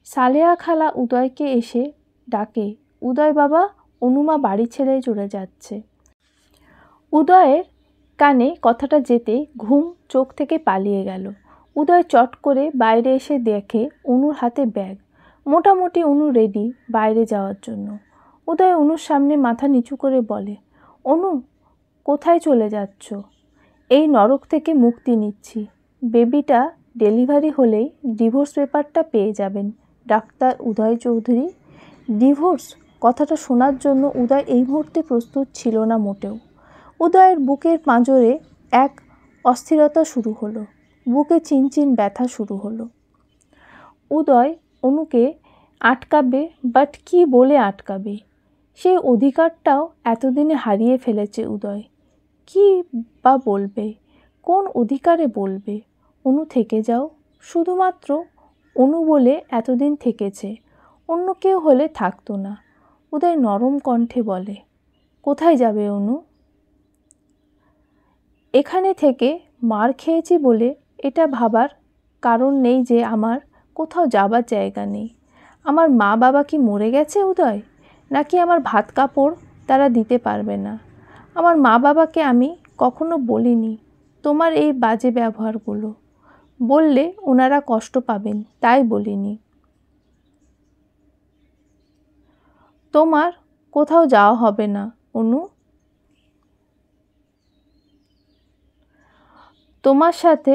সালেহা খালা উদয়কে এসে ডাকে, উদয় বাবা, অনুমা বাড়ি ছেড়ে চলে যাচ্ছে। উদয়ের কানে কথাটা যেতে ঘুম চোখ থেকে পালিয়ে গেল। উদয় চট করে বাইরে এসে দেখে অনুর হাতে ব্যাগ। মোটামুটি অনু রেডি বাইরে যাওয়ার জন্য। উদয় অনুর সামনে মাথা নিচু করে বলে, অনু, কোথায় চলে যাচ্ছ? এই নরক থেকে মুক্তি নিচ্ছি। বেবিটা ডেলিভারি হলেই ডিভোর্স পেপারটা পেয়ে যাবেন ডাক্তার উদয় চৌধুরী। ডিভোর্স কথাটা শোনার জন্য উদয় এই মুহূর্তে প্রস্তুত ছিল না মোটেও। উদয়ের বুকের পাঁজরে এক অস্থিরতা শুরু হলো, বুকে চিনচিন ব্যথা শুরু হলো। উদয় অনুকে আটকাবে, বাট কি বলে আটকাবে? সেই অধিকারটাও এতদিনে হারিয়ে ফেলেছে উদয়। কি বা বলবে? কোন অধিকারে বলবে? অনু থেকে যাও। শুধুমাত্র অনু বলে এতদিন থেকেছে, অন্য কেউ হলে থাকতো না। উদয় নরম কণ্ঠে বলে, কোথায় যাবে অনু? এখানে থেকে মার খেয়েছি বলে এটা ভাবার কারণ নেই যে আমার কোথাও যাবার জায়গা নেই। আমার মা বাবা কি মরে গেছে উদয়? নাকি আমার ভাত কাপড় তারা দিতে পারবে না? আমার মা বাবাকে আমি কখনো বলিনি তোমার এই বাজে ব্যবহারগুলো। বললে ওনারা কষ্ট পাবেন, তাই বলিনি। তোমার কোথাও যাওয়া হবে না অনু। তোমার সাথে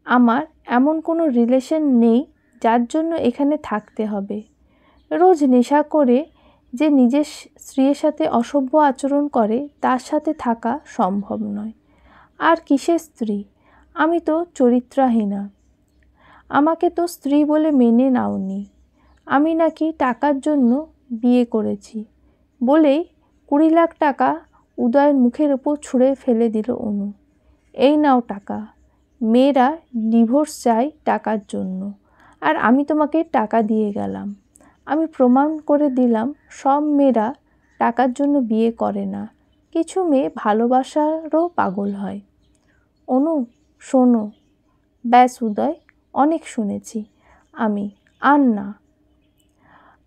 আমার এমন কোনো রিলেশন নেই যার জন্য এখানে থাকতে হবে। রোজ নেশা করে যে নিজের স্ত্রীর সাথে অসভ্য আচরণ করে তার সাথে থাকা সম্ভব নয়। আর কিসের স্ত্রী? আমি তো চরিত্রহীনা। আমাকে তো স্ত্রী বলে মেনে নাওনি। আমি নাকি টাকার জন্য বিয়ে করেছি বলেই 20 লাখ টাকা উদয়ের মুখের ওপর ছুঁড়ে ফেলে দিল অনু। এই নাও টাকা। মেয়েরা ডিভোর্স চায় টাকার জন্য, আর আমি তোমাকে টাকা দিয়ে গেলাম। আমি প্রমাণ করে দিলাম সব মেয়েরা টাকার জন্য বিয়ে করে না, কিছু মেয়ে ভালোবাসারও পাগল হয়। অনু, শোনো। ব্যাস উদয়, অনেক শুনেছি আমি, আর না।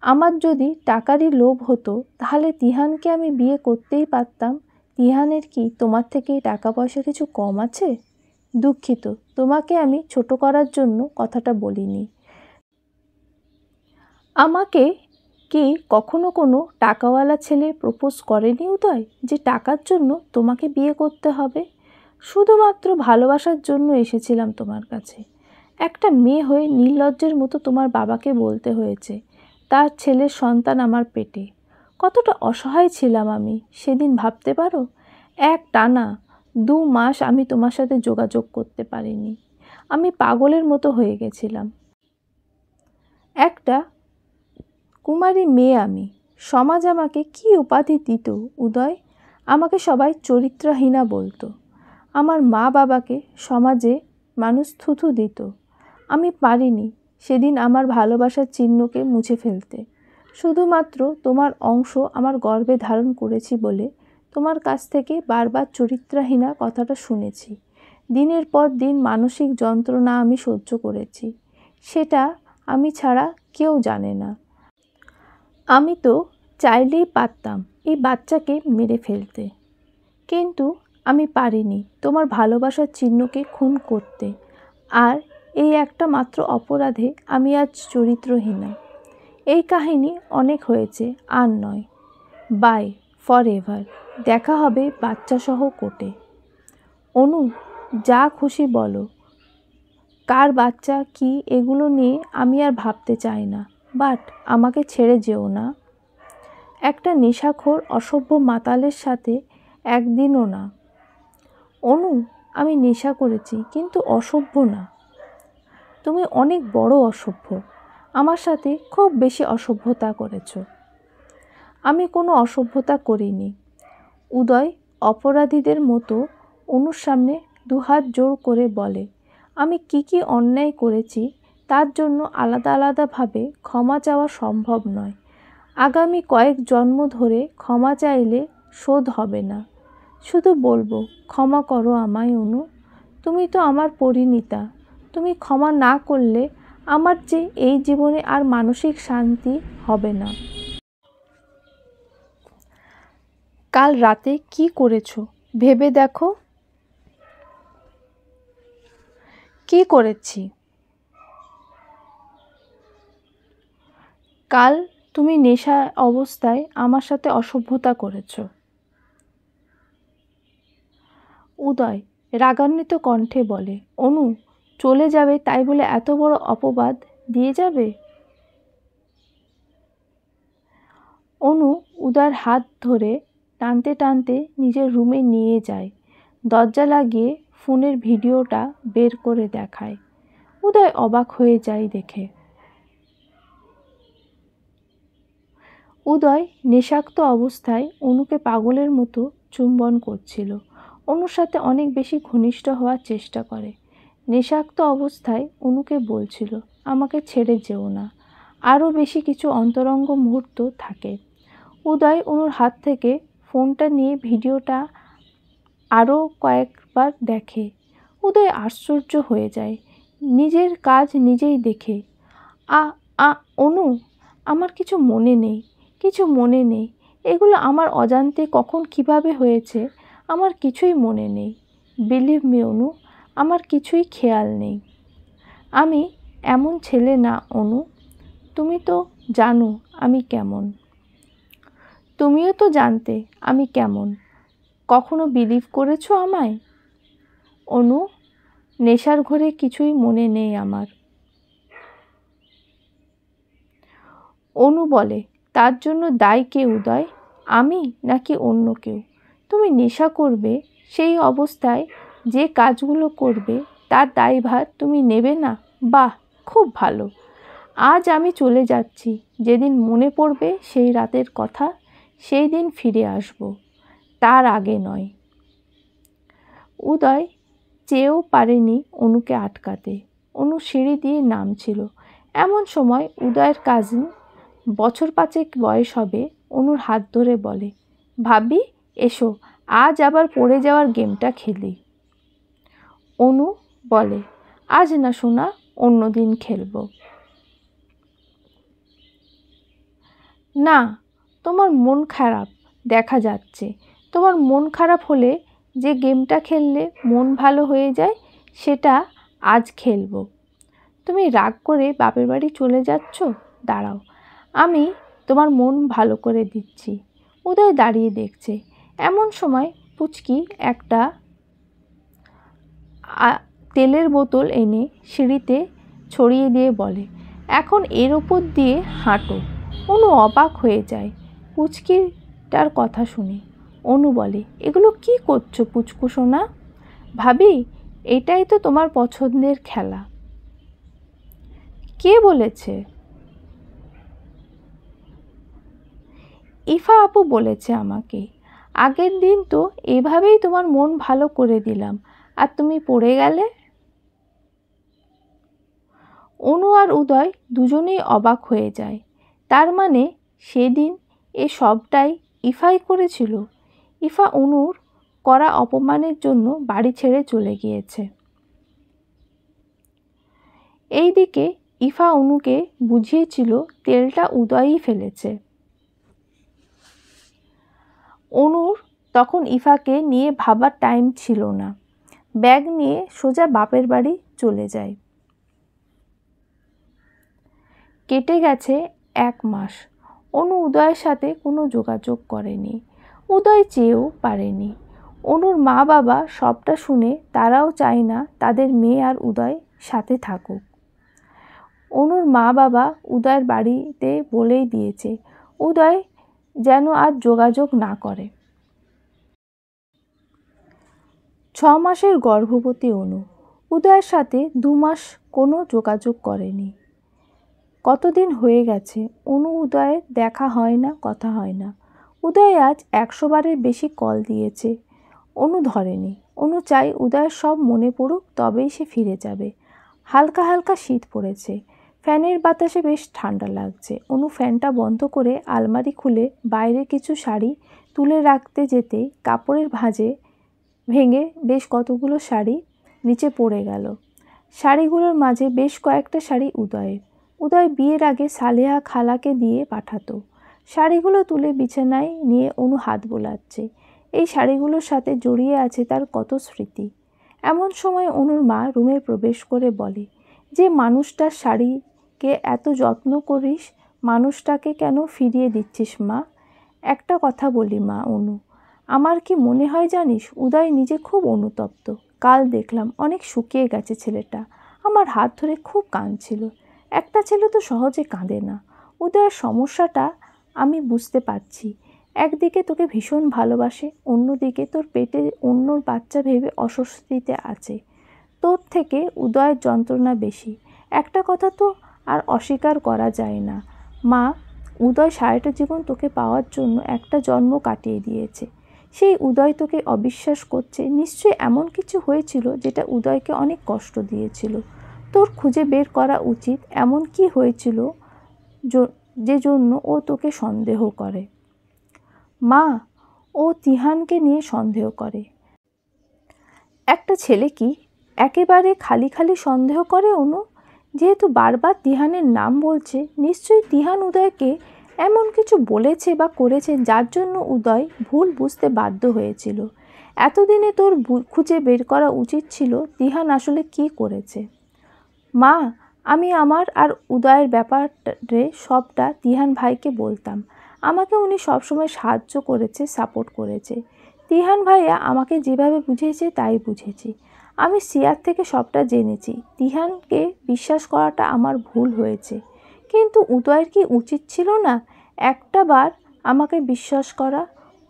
আমার যদি টাকারই লোভ হতো তাহলে তিহানকে আমি বিয়ে করতেই পারতাম। তিহানের কি তোমার থেকে টাকা পয়সা কিছু কম আছে? দুঃখিত, তোমাকে আমি ছোট করার জন্য কথাটা বলিনি। আমাকে কি কখনো কোনো টাকাওয়ালা ছেলে প্রপোজ করেনি উদয় যে টাকার জন্য তোমাকে বিয়ে করতে হবে? শুধুমাত্র ভালোবাসার জন্য এসেছিলাম তোমার কাছে। একটা মেয়ে হয়ে নির্লজ্জের মতো তোমার বাবাকে বলতে হয়েছে তার ছেলের সন্তান আমার পেটে। কতটা অসহায় ছিলাম আমি সেদিন ভাবতে পারো? এক টানা 2 মাস আমি তোমার সাথে যোগাযোগ করতে পারিনি। আমি পাগলের মতো হয়ে গেছিলাম। একটা কুমারী মেয়ে আমি। সমাজ আমাকে কি উপাধি দিত উদয়? আমাকে সবাই চরিত্রহীনা বলতো। আমার মা বাবাকে সমাজে মানুষ থুথু দিত। আমি পারিনি সেদিন আমার ভালোবাসার চিহ্নকে মুছে ফেলতে। শুধুমাত্র তোমার অংশ আমার গর্ভে ধারণ করেছি বলে তোমার কাছ থেকে বারবার চরিত্রহীনা কথাটা শুনেছি। দিনের পর দিন মানসিক যন্ত্রণা আমি সহ্য করেছি, সেটা আমি ছাড়া কেউ জানে না। আমি তো চাইলেই পারতাম এই বাচ্চাকে মেরে ফেলতে, কিন্তু আমি পারিনি তোমার ভালোবাসার চিহ্নকে খুন করতে। আর এই একটা মাত্র অপরাধে আমি আজ চরিত্রহীনা। এই কাহিনী অনেক হয়েছে, আর নয়। Bye, forever. দেখা হবে বাচ্চাসহ কোর্টে। অনু, যা খুশি বলো। কার বাচ্চা কি এগুলো নিয়ে আমি আর ভাবতে চাই না, বাট আমাকে ছেড়ে যেও না। একটা নেশাখোর অসভ্য মাতালের সাথে একদিনও না। অনু, আমি নেশা করেছি কিন্তু অসভ্য না। তুমি অনেক বড় অসভ্য, আমার সাথে খুব বেশি অসভ্যতা করেছ। আমি কোনো অসভ্যতা করিনি। উদয় অপরাধীদের মতো অনুর সামনে দুহাত জোর করে বলে, আমি কি অন্যায় করেছি তার জন্য আলাদা আলাদাভাবে ক্ষমা চাওয়া সম্ভব নয়। আগামী কয়েক জন্ম ধরে ক্ষমা চাইলে শোধ হবে না। শুধু বলবো, ক্ষমা করো আমায় অনু, তুমি তো আমার পরিণীতা। তুমি ক্ষমা না করলে আমার যে এই জীবনে আর মানসিক শান্তি হবে না। কাল রাতে কি করেছো ভেবে দেখো। কি করেছি? কাল তুমি নেশা অবস্থায় আমার সাথে অসভ্যতা করেছো। উদয় রাগান্বিত কণ্ঠে বলে, অনু, চলে যাবে তাই বলে এত বড় অপবাদ দিয়ে যাবে? অনু উদয়ের হাত ধরে টানতে টানতে নিজের রুমে নিয়ে যায়। দরজা লাগিয়ে ফোনের ভিডিওটা বের করে দেখায়। উদয় অবাক হয়ে যায় দেখে। উদয় নেশাক্ত অবস্থায় অনুকে পাগলের মতো চুম্বন করছিল। অনুর সাথে অনেক বেশি ঘনিষ্ঠ হওয়ার চেষ্টা করে। নেশাক্ত অবস্থায় অনুকে বলছিল, আমাকে ছেড়ে যেও না। আরও বেশি কিছু অন্তরঙ্গ মুহূর্ত থাকে। উদয় অনুর হাত থেকে ফোনটা নিয়ে ভিডিওটা আরও কয়েকবার দেখে। উদয় আশ্চর্য হয়ে যায় নিজের কাজ নিজেই দেখে। অনু, আমার কিছু মনে নেই। এগুলো আমার অজান্তে কখন কিভাবে হয়েছে আমার কিছুই মনে নেই। বিলিভ মি অনু, আমার কিছুই খেয়াল নেই। আমি এমন ছেলে না অনু, তুমি তো জানো আমি কেমন। তুমিও তো জানতে আমি কেমন। কখনো বিলিভ করেছো আমায়? অনু, নেশার ঘোরে কিছুই মনে নেই আমার। অনু বলে, তার জন্য দায়ী কে উদয়? আমি নাকি অন্য কেউ? তুমি নেশা করবে, সেই অবস্থায় যে কাজগুলো করবে তার দায়ভার তুমি নেবে না? বাহ, খুব ভালো। আজ আমি চলে যাচ্ছি। যেদিন মনে পড়বে সেই রাতের কথা, সেই দিন ফিরে আসব, তার আগে নয়। উদয় চেয়েও পারেনি অনুকে আটকাতে। অনু সিঁড়ি দিয়ে নামছিল। এমন সময় উদয়ের কাজিন, বছর 5 বয়স হবে, অনুর হাত ধরে বলে, ভাবি এসো, আজ আবার পড়ে যাওয়ার গেমটা খেলি। অনু বলে, আজ না সোনা, অন্য দিন খেলব। না, তোমার মন খারাপ দেখা যাচ্ছে। তোমার মন খারাপ হলে যে গেমটা খেললে মন ভালো হয়ে যায়, সেটা আজ খেলব। তুমি রাগ করে বাপের বাড়ি চলে যাচ্ছ? দাঁড়াও, আমি তোমার মন ভালো করে দিচ্ছি। উদয় দাঁড়িয়ে দেখছে। এমন সময় পুচকি একটা তেলের বোতল এনে সিঁড়িতে ছড়িয়ে দিয়ে বলে, এখন এর ওপর দিয়ে হাঁটো। অনু অবাক হয়ে যায় পুচকিটার কথা শুনে। অনু বলে, এগুলো কি করছো পুচকু সোনা? ভাবি, এটাই তো তোমার পছন্দের খেলা। কে বলেছে? ইফা আপু বলেছে আমাকে। আগের দিন তো এভাবেই তোমার মন ভালো করে দিলাম, আর তুমি পড়ে গেলে। অনু আর উদয় দুজনেই অবাক হয়ে যায়। তার মানে সেদিন এ সবটাই ইফাই করেছিল। ইফা অনুর করা অপমানের জন্য বাড়ি ছেড়ে চলে গিয়েছে। এইদিকে ইফা অনুকে বুঝিয়েছিল তেলটা উদয়ই ফেলেছে। অনুর তখন ইফাকে নিয়ে ভাবার টাইম ছিল না। ব্যাগ নিয়ে সোজা বাপের বাড়ি চলে যায়। কেটে গেছে 1 মাস। অনু উদয়ের সাথে কোনো যোগাযোগ করেনি। উদয় চেয়েও পারেনি। অনুর মা বাবা সবটা শুনে তারাও চায় না তাদের মেয়ে আর উদয় সাথে থাকুক। অনুর মা বাবা উদয়ের বাড়িতে বলেই দিয়েছে উদয় যেন আর যোগাযোগ না করে। 6 মাসের গর্ভবতী অনু উদয়ের সাথে 2 মাস কোনো যোগাযোগ করেনি। কতদিন হয়ে গেছে অনু উদয়ের দেখা হয় না, কথা হয় না। উদয় আজ 100 বারের বেশি কল দিয়েছে, অনু ধরেনি। অনু চাই উদয়ের সব মনে পড়ুক, তবেই সে ফিরে যাবে। হালকা হালকা শীত পড়েছে, ফ্যানের বাতাসে বেশ ঠান্ডা লাগছে। অনু ফ্যানটা বন্ধ করে আলমারি খুলে বাইরে কিছু শাড়ি তুলে রাখতে যেতেই কাপড়ের ভাঁজে ভেঙে বেশ কতগুলো শাড়ি নিচে পড়ে গেল। শাড়িগুলোর মাঝে বেশ কয়েকটা শাড়ি উদয়ের। উদয় বিয়ের আগে সালেহা খালাকে দিয়ে পাঠাতো। শাড়িগুলো তুলে বিছানায় নিয়ে অনু হাত বোলাচ্ছে। এই শাড়িগুলোর সাথে জড়িয়ে আছে তার কত স্মৃতি। এমন সময় অনুর মা রুমে প্রবেশ করে বলে, যে মানুষটার শাড়িকে এত যত্ন করিস, মানুষটাকে কেন ফিরিয়ে দিচ্ছিস মা? একটা কথা বলি মা অনু, আমার কি মনে হয় জানিস, উদয় নিজে খুব অনুতপ্ত। কাল দেখলাম অনেক শুকিয়ে গেছে ছেলেটা। আমার হাত ধরে খুব কাঁদছিল। একটা ছেলে তো সহজে কাঁদে না। উদয়ের সমস্যাটা আমি বুঝতে পারছি। একদিকে তোকে ভীষণ ভালোবাসে, অন্যদিকে তোর পেটে অন্যর বাচ্চা ভেবে অস্বস্তিতে আছে। তোর থেকে উদয়ের যন্ত্রণা বেশি। একটা কথা তো আর অস্বীকার করা যায় না মা, উদয় সারাটা জীবন তোকে পাওয়ার জন্য একটা জন্ম কাটিয়ে দিয়েছে। সেই উদয় তোকে অবিশ্বাস করছে। নিশ্চয়ই এমন কিছু হয়েছিল যেটা উদয়কে অনেক কষ্ট দিয়েছিল। তোর খুঁজে বের করা উচিত এমন কি হয়েছিল যে জন্য ও তোকে সন্দেহ করে। মা, ও তিহানকে নিয়ে সন্দেহ করে। একটা ছেলে কি একেবারে খালি খালি সন্দেহ করে অনু? যেহেতু বারবার তিহানের নাম বলছে, নিশ্চয়ই তিহান উদয়কে এমন কিছু বলেছে বা করেছে যার জন্য উদয় ভুল বুঝতে বাধ্য হয়েছিল। এতদিনে তোর খুঁজে বের করা উচিত ছিল তিহান আসলে কি করেছে। মা, আমি আমার আর উদয়ের ব্যাপারে সবটা তিহান ভাইকে বলতাম। আমাকে উনি সবসময় সাহায্য করেছে, সাপোর্ট করেছে। তিহান ভাইয়া আমাকে যেভাবে বুঝিয়েছে তাই বুঝেছি। আমি সিয়ার থেকে সবটা জেনেছি। তিহানকে বিশ্বাস করাটা আমার ভুল হয়েছে, কিন্তু উদয়ের কি উচিত ছিল না একটা বার আমাকে বিশ্বাস করা?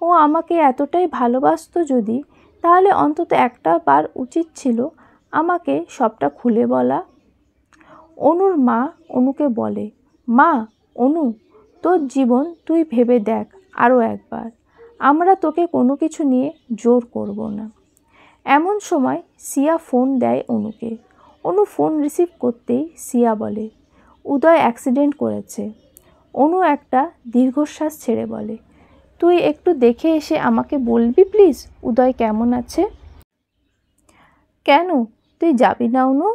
ও আমাকে এতটাই ভালোবাসতো যদি, তাহলে অন্তত একটা বার উচিত ছিল আমাকে সবটা খুলে বলা। অনুর মা অনুকে বলে, মা অনু, তোর জীবন তুই ভেবে দেখ আরও একবার। আমরা তোকে কোনো কিছু নিয়ে জোর করব না। এমন সময় সিয়া ফোন দেয় অনুকে। অনু ফোন রিসিভ করতেই সিয়া বলে, উদয় অ্যাক্সিডেন্ট করেছে। অনু একটা দীর্ঘশ্বাস ছেড়ে বলে, তুই একটু দেখে এসে আমাকে বলবি প্লিজ উদয় কেমন আছে? কেন, তুই যাবি না অনু?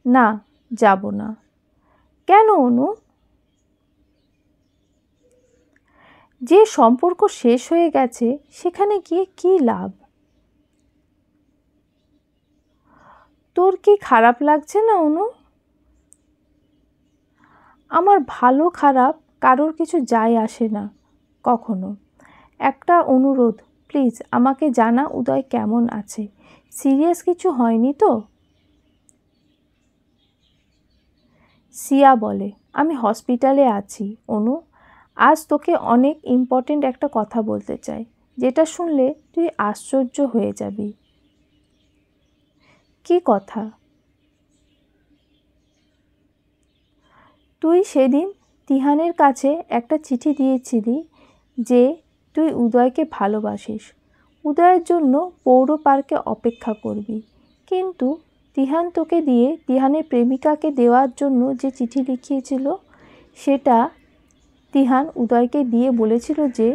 না, যাব না। কেন অনু? যে সম্পর্ক শেষ হয়ে গেছে সেখানে গিয়ে কী লাভ? তোর কি খারাপ লাগছে না অনু? আমার ভালো খারাপ কারোর কিছু যায় আসে না কখনো। একটা অনুরোধ, প্লিজ আমাকে জানা উদয় কেমন আছে। সিরিয়াস কিছু হয়নি তো? সিয়া বলে, আমি হসপিটালে আছি অনু। আজ তোকে অনেক ইম্পর্ট্যান্ট একটা কথা বলতে চাই, যেটা শুনলে তুই আশ্চর্য হয়ে যাবি। কি কথা? তুই সেদিন তিহানের কাছে একটা চিঠি দিয়েছিলি যে তুই উদয়কে ভালোবাসিস, উদয়ের জন্য পৌর পার্কে অপেক্ষা করবি। কিন্তু তিহান তোকে দিয়ে তিহানের প্রেমিকাকে দেওয়ার জন্য যে চিঠি লিখিয়েছিল, সেটা তিহান উদয়কে দিয়ে বলেছিল যে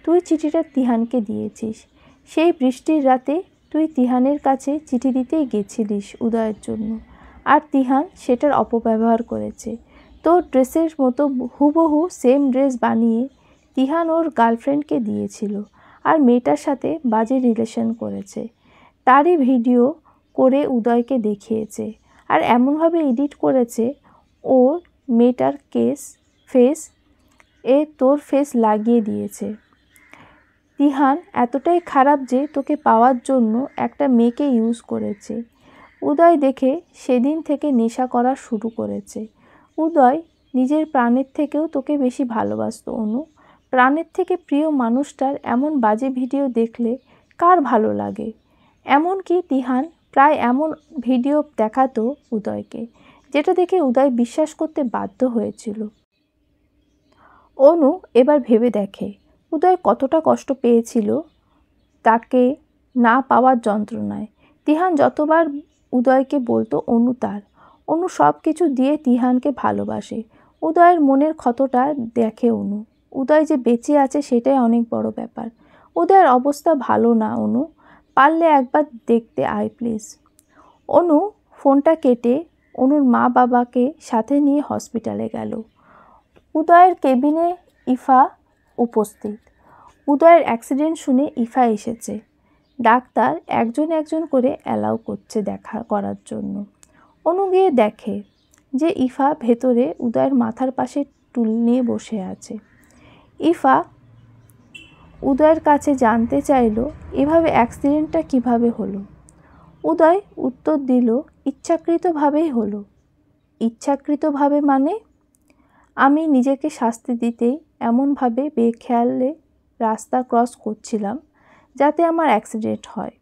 তুই চিঠিটা তিহানকে দিয়েছিস। সেই বৃষ্টির রাতে তুই তিহানের কাছে চিঠি দিতেই গেছিলিস উদয়ের জন্য, আর তিহান সেটার অপব্যবহার করেছে। তোর ড্রেসের মতো হুবহু সেম ড্রেস বানিয়ে তিহান ওর গার্লফ্রেন্ডকে দিয়েছিল, আর মেয়েটার সাথে বাজে রিলেশন করেছে। তারই ভিডিও করে উদয়কে দেখিয়েছে, আর এমনভাবে এডিট করেছে ওর মেয়েটার ফেস তোর ফেস লাগিয়ে দিয়েছে। তিহান এতটাই খারাপ যে তোকে পাওয়ার জন্য একটা মেয়েকে ইউজ করেছে। উদয় দেখে সেদিন থেকে নেশা করা শুরু করেছে। উদয় নিজের প্রাণের থেকেও তোকে বেশি ভালোবাসতো অনু। প্রাণের থেকে প্রিয় মানুষটার এমন বাজে ভিডিও দেখলে কার ভালো লাগে? এমনকি তিহান প্রায় এমন ভিডিও দেখাতো উদয়কে, যেটা দেখে উদয় বিশ্বাস করতে বাধ্য হয়েছিল। অনু এবার ভেবে দেখে উদয় কতটা কষ্ট পেয়েছিল তাকে না পাওয়ার যন্ত্রণায়। তিহান যতবার উদয়কে বলতো অনু তার, অনু সব কিছু দিয়ে তিহানকে ভালোবাসে। উদয়ের মনের ক্ষতটা দেখে অনু। উদয় যে বেঁচে আছে সেটাই অনেক বড় ব্যাপার। উদয়ের অবস্থা ভালো না অনু, পারলে একবার দেখতে আয় প্লিজ। অনু ফোনটা কেটে অনুর মা বাবাকে সাথে নিয়ে হসপিটালে গেল। উদয়ের কেবিনে ইফা উপস্থিত। উদয়ের অ্যাক্সিডেন্ট শুনে ইফা এসেছে। ডাক্তার একজন একজন করে অ্যালাউ করছে দেখা করার জন্য। অনু গিয়ে দেখে যে ইফা ভেতরে উদয়ের মাথার পাশে টুল নিয়ে বসে আছে। ইফা উদয়ের কাছে জানতে চাইল এভাবে অ্যাক্সিডেন্টটা কিভাবে হলো। উদয় উত্তর দিল ইচ্ছাকৃতভাবেই হলো। ইচ্ছাকৃতভাবে মানে? আমি নিজেকে শাস্তি দিতেই এমনভাবে বেখেয়ালে রাস্তা ক্রস করছিলাম যাতে আমার অ্যাক্সিডেন্ট হয়।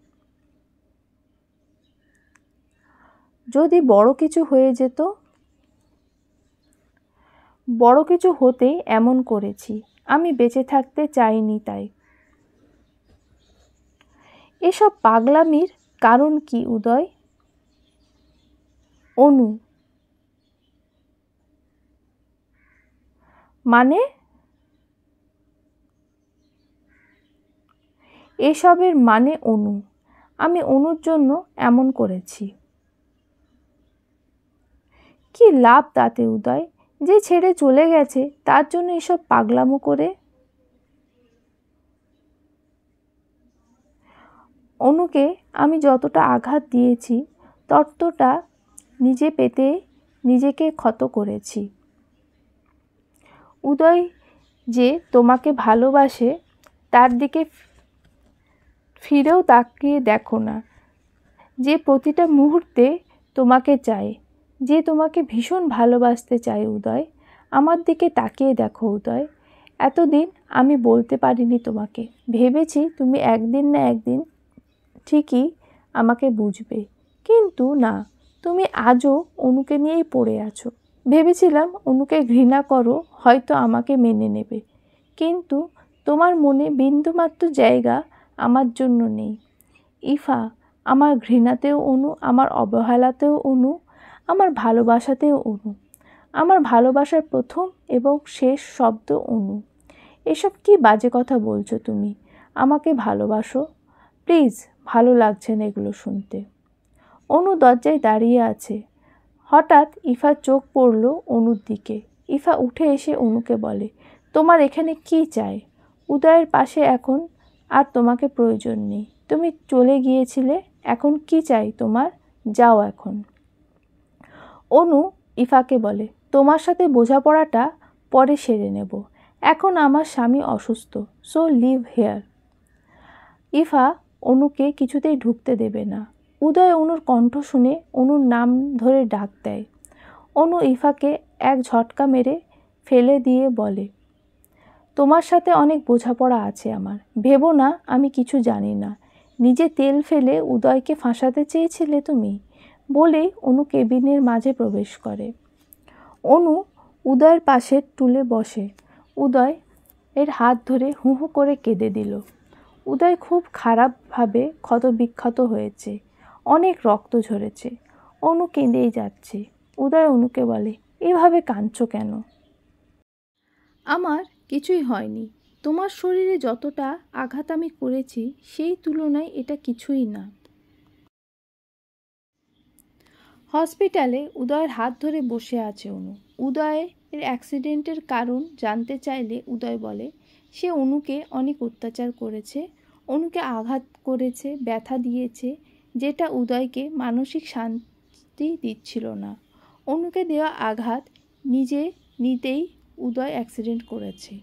যদি বড় কিছু হয়ে যেত? বড় কিছু হতেই এমন করেছি। আমি বেঁচে থাকতে চাইনি তাই। এসব পাগলামির কারণ কি উদয়? অনু মানে? এসবের মানে অনু। আমি অনুর জন্য এমন করেছি। কি লাভ তাতে উদয়? যে ছেড়ে চলে গেছে তার জন্য এসব পাগলামো করে? অনুকে আমি যতটা আঘাত দিয়েছি ততটা নিজে পেতে নিজেকে ক্ষত করেছি। উদয় যে তোমাকে ভালোবাসে তার দিকে ফিরেও তাকিয়ে দেখো না। যে প্রতিটা মুহূর্তে তোমাকে চায়, যে তোমাকে ভীষণ ভালোবাসতে চায় উদয়, আমার দিকে তাকিয়ে দেখো উদয়। এতদিন আমি বলতে পারিনি তোমাকে। ভেবেছি তুমি একদিন না একদিন ঠিকই আমাকে বুঝবে, কিন্তু না, তুমি আজও অনুকে নিয়েই পড়ে আছো। ভেবেছিলাম অনুকে ঘৃণা করো, হয়তো আমাকে মেনে নেবে, কিন্তু তোমার মনে বিন্দুমাত্র জায়গা আমার জন্য নেই। ইফা, আমার ঘৃণাতেও অনু, আমার অবহেলাতেও অনু, আমার ভালোবাসাতেও অনু। আমার ভালোবাসার প্রথম এবং শেষ শব্দ অনু। এসব কি বাজে কথা বলছো তুমি? আমাকে ভালোবাসো প্লিজ। ভালো লাগছে না এগুলো শুনতে। অনু দরজায় দাঁড়িয়ে আছে। হঠাৎ ইফার চোখ পড়ল অনুর দিকে। ইফা উঠে এসে অনুকে বলে, তোমার এখানে কি চাই? উদয়ের পাশে এখন আর তোমাকে প্রয়োজন নেই। তুমি চলে গিয়েছিলে, এখন কি চাই তোমার? যাও এখন। অনু ইফাকে বলে, তোমার সাথে বোঝাপড়াটা পরে সেরে নেব। এখন আমার স্বামী অসুস্থ, সো লিভ হেয়ার। ইফা অনুকে কিছুতেই ঢুকতে দেবে না। উদয় অনুর কণ্ঠ শুনে অনুর নাম ধরে ডাক দেয়। অনু ইফাকে এক ঝটকা মেরে ফেলে দিয়ে বলে, তোমার সাথে অনেক বোঝাপড়া আছে আমার। ভেবো না আমি কিছু জানি না। নিজে তেল ফেলে উদয়কে ফাঁসাতে চেয়েছিলে তুমি। বলেই অনু কেবিনের মাঝে প্রবেশ করে। অনু উদয়ের পাশের টুলে বসে। উদয় এর হাত ধরে হু হু করে কেঁদে দিল। উদয় খুব খারাপভাবে ক্ষতবিক্ষত হয়েছে, অনেক রক্ত ঝরেছে। অনু কেঁদেই যাচ্ছে। উদয় অনুকে বলে, এভাবে কাঁদছো কেন? আমার কিছুই হয়নি। তোমার শরীরে যতটা আঘাত আমি করেছি সেই তুলনায় এটা কিছুই না। হসপিটালে উদয়ের হাত ধরে বসে আছে অনু। উদয়ের অ্যাক্সিডেন্টের কারণ জানতে চাইলে উদয় বলে, সে অনুকে অনেক অত্যাচার করেছে, অনুকে আঘাত করেছে, ব্যথা দিয়েছে, যেটা উদয়কে মানসিক শান্তি দিচ্ছিল না। অনুকে দেওয়া আঘাত নিজে নিতেই উদয় অ্যাক্সিডেন্ট করেছে।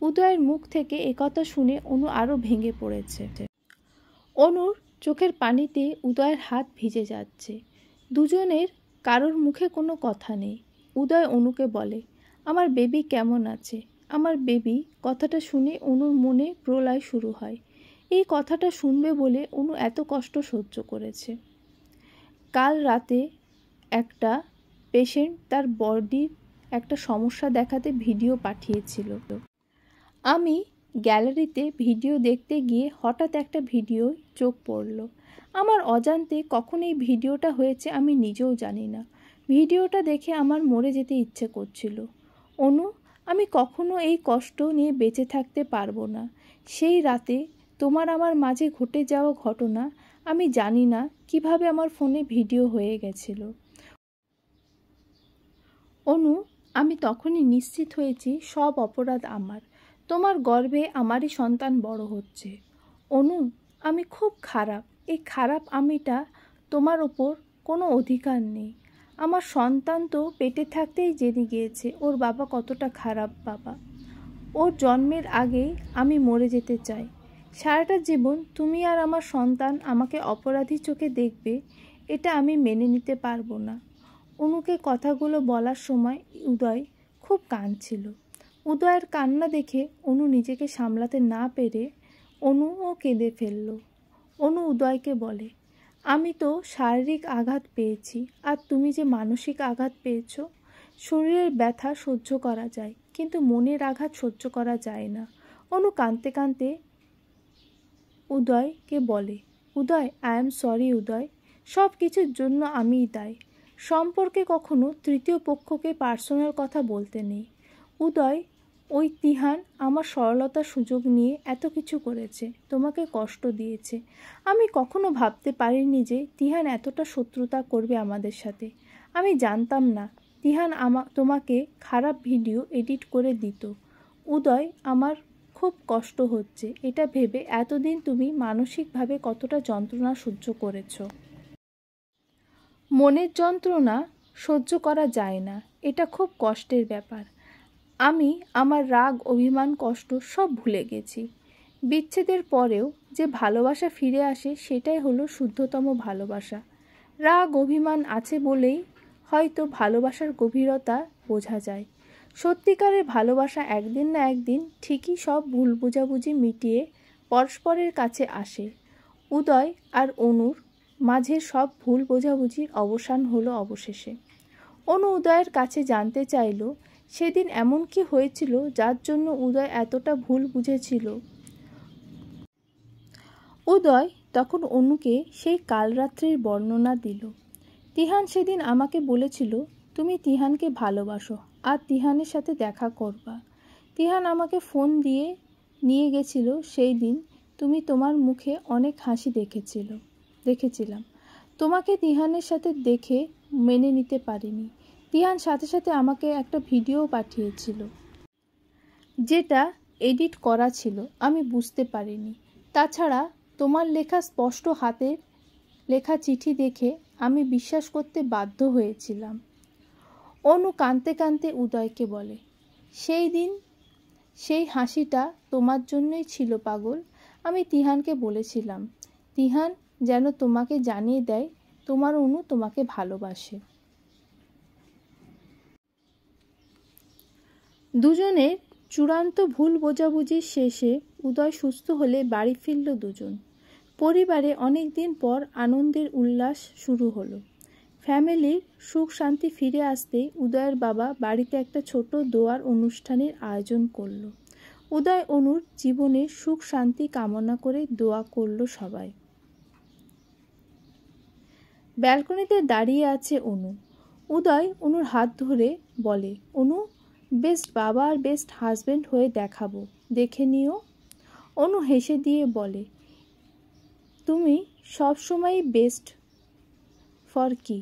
উদয়ের মুখ থেকে একথা শুনে অনু আরও ভেঙে পড়েছে। অনুর চোখের পানিতে উদয়ের হাত ভিজে যাচ্ছে। দুজনের কারোর মুখে কোনো কথা নেই। উদয় অনুকে বলে, আমার বেবি কেমন আছে? আমার বেবি কথাটা শুনে অনুর মনে প্রলয় শুরু হয়। এই কথাটা শুনবে বলে অনু এত কষ্ট সহ্য করেছে। কাল রাতে একটা পেশেন্ট তার বডির একটা সমস্যা দেখাতে ভিডিও পাঠিয়েছিল। আমি গ্যালারিতে ভিডিও দেখতে গিয়ে হঠাৎ একটা ভিডিও চোখ পড়ল। আমার অজান্তে কখন এই ভিডিওটা হয়েছে আমি নিজেও জানি না। ভিডিওটা দেখে আমার মরে যেতে ইচ্ছে করছিল। অনু, আমি কখনো এই কষ্ট নিয়ে বেঁচে থাকতে পারবো না। সেই রাতে তোমার আমার মাঝে ঘটে যাওয়া ঘটনা আমি জানি না কিভাবে আমার ফোনে ভিডিও হয়ে গেছিল। অনু, আমি তখনই নিশ্চিত হয়েছি সব অপরাধ আমার। তোমার গর্ভে আমারই সন্তান বড় হচ্ছে। অনু, আমি খুব খারাপ। এই খারাপ আমিটা তোমার ওপর কোনো অধিকার নেই। আমার সন্তান তো পেটে থাকতেই জেনে গিয়েছে ওর বাবা কতটা খারাপ বাবা। ওর জন্মের আগেই আমি মরে যেতে চাই। সারাটা জীবন তুমি আর আমার সন্তান আমাকে অপরাধী চোখে দেখবে, এটা আমি মেনে নিতে পারবো না। অনুকে কথাগুলো বলার সময় উদয় খুব কাঁদছিল। উদয়ের কান্না দেখে অনু নিজেকে সামলাতে না পেরে অনুও কেঁদে ফেলল। অনু উদয়কে বলে, আমি তো শারীরিক আঘাত পেয়েছি, আর তুমি যে মানসিক আঘাত পেয়েছ। শরীরের ব্যথা সহ্য করা যায়, কিন্তু মনের আঘাত সহ্য করা যায় না। অনু কাঁদতে কাঁদতে উদয়কে বলে, উদয়, আই এম সরি উদয়, সব কিছুর জন্য আমিই দায়ী। সম্পর্কে কখনো তৃতীয় পক্ষকে পার্সোনাল কথা বলতে নেই। উদয়, ওই তিহান আমার সরলতার সুযোগ নিয়ে এত কিছু করেছে, তোমাকে কষ্ট দিয়েছে। আমি কখনো ভাবতে পারিনি যে তিহান এতটা শত্রুতা করবে আমাদের সাথে। আমি জানতাম না তিহান তোমাকে খারাপ ভিডিও এডিট করে দিত। উদয়, আমার খুব কষ্ট হচ্ছে এটা ভেবে এতদিন তুমি মানসিকভাবে কতটা যন্ত্রণা সহ্য করেছো। মনের যন্ত্রণা সহ্য করা যায় না, এটা খুব কষ্টের ব্যাপার। আমি আমার রাগ, অভিমান, কষ্ট সব ভুলে গেছি। বিচ্ছেদের পরেও যে ভালোবাসা ফিরে আসে সেটাই হলো শুদ্ধতম ভালোবাসা। রাগ অভিমান আছে বলেই হয়তো ভালোবাসার গভীরতা বোঝা যায়। সত্যিকারের ভালোবাসা একদিন না একদিন ঠিকই সব ভুল বোঝাবুঝি মিটিয়ে পরস্পরের কাছে আসে। উদয় আর অনুর মাঝের সব ভুল বোঝাবুঝির অবসান হলো অবশেষে। অনু উদয়ের কাছে জানতে চাইল সেদিন এমন কি হয়েছিল যার জন্য উদয় এতটা ভুল বুঝেছিল। উদয় তখন অনুকে সেই কালরাত্রির বর্ণনা দিল। তিহান সেদিন আমাকে বলেছিল তুমি তিহানকে ভালোবাসো আর তিহানের সাথে দেখা করবা। তিহান আমাকে ফোন দিয়ে নিয়ে গেছিল সেই দিন। তুমি তোমার মুখে অনেক হাসি দেখেছিলাম। তোমাকে তিহানের সাথে দেখে মেনে নিতে পারিনি। তিহান সাথে সাথে আমাকে একটা ভিডিও পাঠিয়েছিল যেটা এডিট করা ছিল, আমি বুঝতে পারিনি। তাছাড়া তোমার লেখা স্পষ্ট হাতের লেখা চিঠি দেখে আমি বিশ্বাস করতে বাধ্য হয়েছিলাম। অনু কাঁদতে কাঁদতে উদয়কে বলে, সেই দিন সেই হাসিটা তোমার জন্যই ছিল পাগল। আমি তিহানকে বলেছিলাম তিহান যেন তোমাকে জানিয়ে দেয় তোমার অনু তোমাকে ভালোবাসে। দুজনের চূড়ান্ত ভুল বোঝাবুঝির শেষে উদয় সুস্থ হলে বাড়ি ফিরল দুজন। পরিবারে অনেক দিন পর আনন্দের উল্লাস শুরু হলো। ফ্যামিলির সুখ শান্তি ফিরে আসতেই উদয়ের বাবা বাড়িতে একটা ছোট দোয়ার অনুষ্ঠানের আয়োজন করল। উদয় অনুর জীবনের সুখ শান্তি কামনা করে দোয়া করল সবাই। ব্যালকনিতে দাঁড়িয়ে আছে অনু। উদয় অনুর হাত ধরে বলে, অনু, বেস্ট বাবা আর বেস্ট হাজব্যান্ড হয়ে দেখাবো, দেখে নিও। অনু হেসে দিয়ে বলে, তুমি সবসময়ই বেস্ট ফর কি?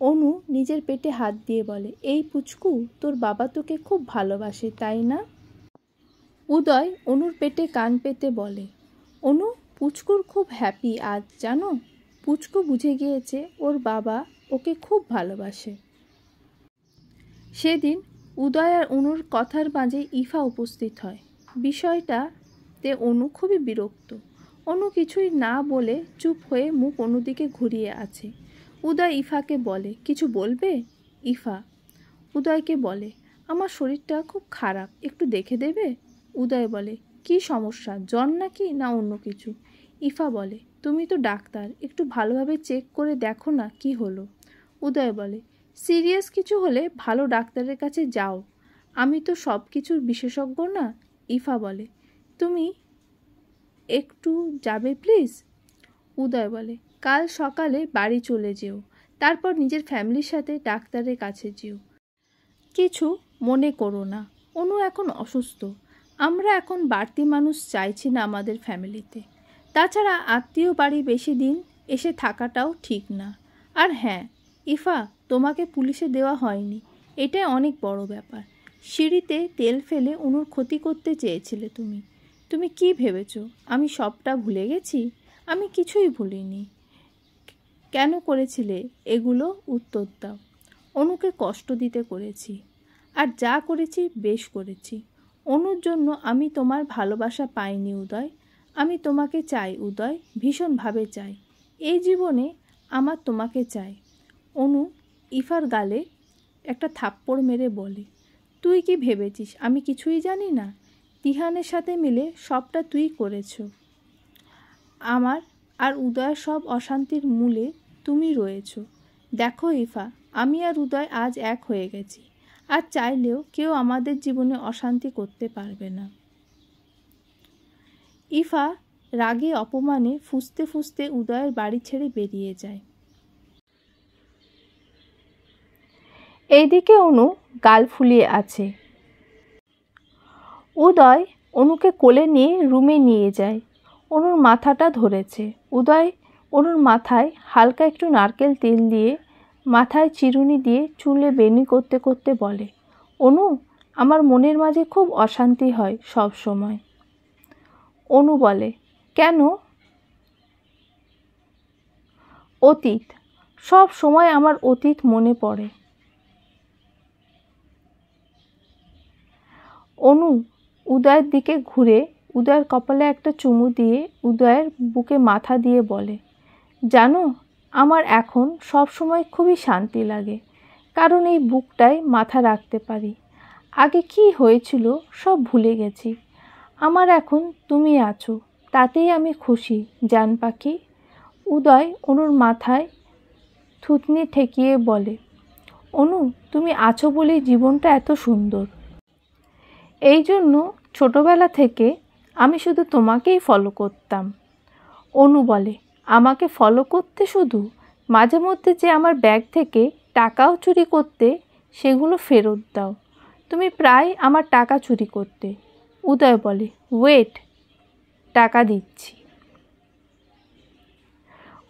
অনু নিজের পেটে হাত দিয়ে বলে, এই পুচকু, তোর বাবা তোকে খুব ভালোবাসে তাই না? উদয় অনুর পেটে কান পেতে বলে, অনু, পুচকুর খুব হ্যাপি আজ জানো। পুচকু বুঝে গিয়েছে ওর বাবা ওকে খুব ভালোবাসে। সেদিন উদয় আর অনুর কথার মাঝে ইফা উপস্থিত হয়। বিষয়টাতে অনু খুবই বিরক্ত। অনু কিছুই না বলে চুপ হয়ে মুখ অন্যদিকে ঘুরিয়ে আছে। উদয় ইফাকে বলে, কিছু বলবে? ইফা উদয়কে বলে, আমার শরীরটা খুব খারাপ, একটু দেখে দেবে? উদয় বলে, কি সমস্যা, জ্বর নাকি না অন্য কিছু? ইফা বলে, তুমি তো ডাক্তার, একটু ভালোভাবে চেক করে দেখো না কি হলো। উদয় বলে, সিরিয়াস কিছু হলে ভালো ডাক্তারের কাছে যাও, আমি তো সব কিছুর বিশেষজ্ঞ না। ইফা বলে, তুমি একটু যাবে প্লিজ? উদয় বলে, কাল সকালে বাড়ি চলে যেও, তারপর নিজের ফ্যামিলির সাথে ডাক্তারের কাছে যেও। কিছু মনে করো না, অনু এখন অসুস্থ, আমরা এখন বাড়তি মানুষ চাইছি না আমাদের ফ্যামিলিতে। তাছাড়া আত্মীয় বাড়ি বেশি দিন এসে থাকাটাও ঠিক না। আর হ্যাঁ ইফা, তোমাকে পুলিশে দেওয়া হয়নি, এটাই অনেক বড় ব্যাপার। সিঁড়িতে তেল ফেলে অনুর ক্ষতি করতে চেয়েছিলে তুমি। তুমি কি ভেবেছ আমি সবটা ভুলে গেছি? আমি কিছুই ভুলিনি। কেন করেছিলে এগুলো উত্তর দাও। অনুকে কষ্ট দিতে করেছি, আর যা করেছি বেশ করেছি। অনুর জন্য আমি তোমার ভালোবাসা পাইনি উদয়। আমি তোমাকে চাই উদয়, ভীষণভাবে চাই। এই জীবনে আমার তোমাকে চাই। অনু ইফার গালে একটা থাপ্পড় মেরে বলে, তুই কি ভেবেছিস আমি কিছুই জানি না? তিহানের সাথে মিলে সবটা তুই করেছ। আমার আর উদয়ের সব অশান্তির মূলে তুমি রয়েছ। দেখো ইফা, আমি আর উদয় আজ এক হয়ে গেছি, আর চাইলেও কেউ আমাদের জীবনে অশান্তি করতে পারবে না। ইফা রাগে অপমানে ফুঁসতে ফুঁসতে উদয়ের বাড়ি ছেড়ে বেরিয়ে যায়। এইদিকে অনু গাল ফুলিয়ে আছে। উদয় অনুকে কোলে নিয়ে রুমে নিয়ে যায়। অনুর মাথাটা ধরেছে। উদয় অনুর মাথায় হালকা একটু নারকেল তেল দিয়ে মাথায় চিরুনি দিয়ে চুলে বেনি করতে করতে বলে, অনু, আমার মনের মাঝে খুব অশান্তি হয় সব সময়। অনু বলে, কেন? অতীত, সব সময় আমার অতীত মনে পড়ে। অনু উদয়ের দিকে ঘুরে উদয়ের কপালে একটা চুমু দিয়ে উদয়ের বুকে মাথা দিয়ে বলে, জানো, আমার এখন সব সময় খুবই শান্তি লাগে, কারণ এই বুকটায় মাথা রাখতে পারি। আগে কি হয়েছিল সব ভুলে গেছি। আমার এখন তুমি আছো, তাতেই আমি খুশি জান পাখি। উদয় অনুর মাথায় থুতনি ঠেকিয়ে বলে, অনু, তুমি আছো বলেই জীবনটা এত সুন্দর। এই জন্য ছোটবেলা থেকে আমি শুধু তোমাকেই ফলো করতাম। অনু বলে, আমাকে ফলো করতে শুধু? মাঝে মধ্যে যে আমার ব্যাগ থেকে টাকাও চুরি করতে, সেগুলো ফেরত দাও। তুমি প্রায় আমার টাকা চুরি করতে। উদয় বলে, ওয়েট, টাকা দিচ্ছি।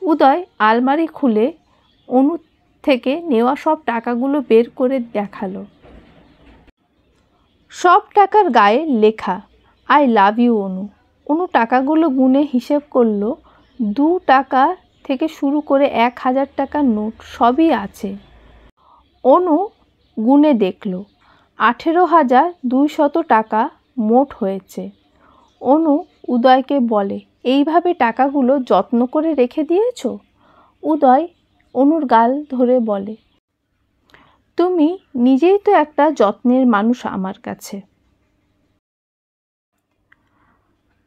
উদয় আলমারি খুলে অনু থেকে নেওয়া সব টাকাগুলো বের করে দেখালো। সব টাকার গায়ে লেখা, আই লাভ ইউ অনু। অনু টাকাগুলো গুনে হিসেব করলো। 2 টাকা থেকে শুরু করে 1000 টাকার নোট সবই আছে। অনু গুনে দেখল 18,200 টাকা মোট হয়েছে। অনু উদয়কে বলে, এইভাবে টাকাগুলো যত্ন করে রেখে দিয়েছ? উদয় অনুর গাল ধরে বলে, তুমি নিজেই তো একটা যত্নের মানুষ আমার কাছে।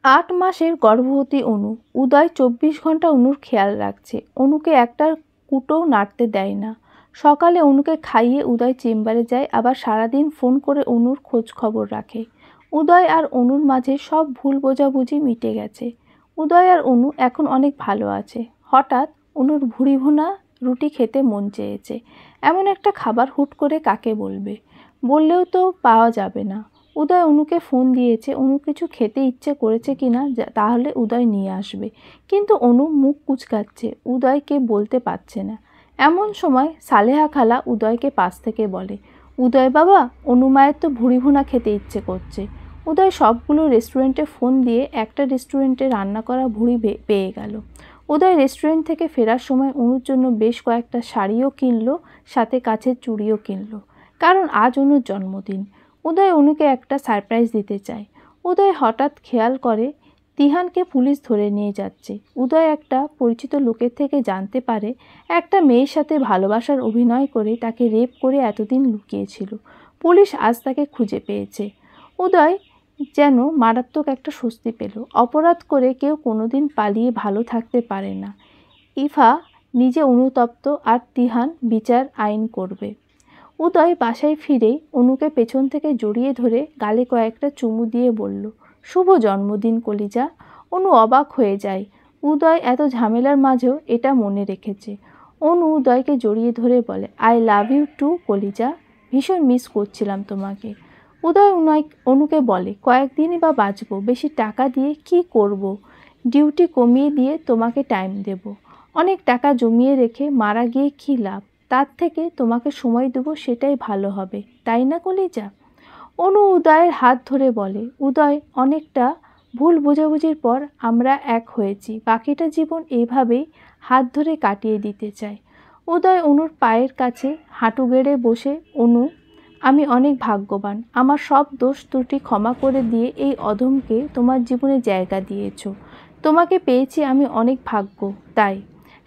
8 মাসের গর্ভবতী অনু। উদয় 24 ঘন্টা অনুর খেয়াল রাখছে। অনুকে একটা কুটোও নাড়তে দেয় না। সকালে অনুকে খাইয়ে উদয় চেম্বারে যায়, আবার সারাদিন ফোন করে অনুর খোঁজ খবর রাখে। উদয় আর অনুর মাঝে সব ভুল বোঝাবুঝি মিটে গেছে। উদয় আর অনু এখন অনেক ভালো আছে। হঠাৎ অনুর ভুঁড়ি ভুনা রুটি খেতে মন চেয়েছে। এমন একটা খাবার হুট করে কাকে বলবে? বললেও তো পাওয়া যাবে না। উদয় অনুকে ফোন দিয়েছে, অনু কিছু খেতে ইচ্ছে করেছে কিনা তাহলে উদয় নিয়ে আসবে, কিন্তু অনু মুখ কুঁচকাচ্ছে, উদয়কে বলতে পারছে না। এমন সময় সালেহা খালা উদয়কে পাশ থেকে বলে, উদয় বাবা, অনু মায়ের তো ভুঁড়ি ভুনা খেতে ইচ্ছে করছে। উদয় সবগুলো রেস্টুরেন্টে ফোন দিয়ে একটা রেস্টুরেন্টে রান্না করা ভুঁড়ি পেয়ে গেল। উদয় রেস্টুরেন্ট থেকে ফেরার সময় অনুর জন্য বেশ কয়েকটা শাড়িও কিনলো, সাথে কাছের চুড়িও কিনলো, কারণ আজ অনুর জন্মদিন। উদয় অনুকে একটা সারপ্রাইজ দিতে চায়। উদয় হঠাৎ খেয়াল করে তিহানকে পুলিশ ধরে নিয়ে যাচ্ছে। উদয় একটা পরিচিত লোকের থেকে জানতে পারে একটা মেয়ের সাথে ভালোবাসার অভিনয় করে তাকে রেপ করে এতদিন লুকিয়েছিল। পুলিশ আজ তাকে খুঁজে পেয়েছে। উদয় যেন মারাত্মক একটা স্বস্তি পেল। অপরাধ করে কেউ কোনোদিন পালিয়ে ভালো থাকতে পারে না। ইফা নিজে অনুতপ্ত আর তিহান বিচার আইন করবে। উদয় বাসায় ফিরেই অনুকে পেছন থেকে জড়িয়ে ধরে গালে কয়েকটা চুমু দিয়ে বলল, শুভ জন্মদিন কলিজা। অনু অবাক হয়ে যায়। উদয় এত ঝামেলার মাঝেও এটা মনে রেখেছে। অনু উদয়কে জড়িয়ে ধরে বলে, আই লাভ ইউ টু কলিজা, ভীষণ মিস করছিলাম তোমাকে। উদয় অনুকে বলে, কয়েকদিনই বা বাঁচবো, বেশি টাকা দিয়ে কি করব? ডিউটি কমিয়ে দিয়ে তোমাকে টাইম দেব। অনেক টাকা জমিয়ে রেখে মারা গিয়ে কী লাভ? তার থেকে তোমাকে সময় দেবো, সেটাই ভালো হবে, তাই না কলিজা? অনু উদয়ের হাত ধরে বলে, উদয়, অনেকটা ভুল বোঝাবুঝির পর আমরা এক হয়েছি, বাকিটা জীবন এইভাবেই হাত ধরে কাটিয়ে দিতে চাই। উদয় অনুর পায়ের কাছে হাঁটু গেড়ে বসে, অনু, আমি অনেক ভাগ্যবান, আমার সব দোষ ত্রুটি ক্ষমা করে দিয়ে এই অধমকে তোমার জীবনে জায়গা দিয়েছ। তোমাকে পেয়েছি আমি অনেক ভাগ্য, তাই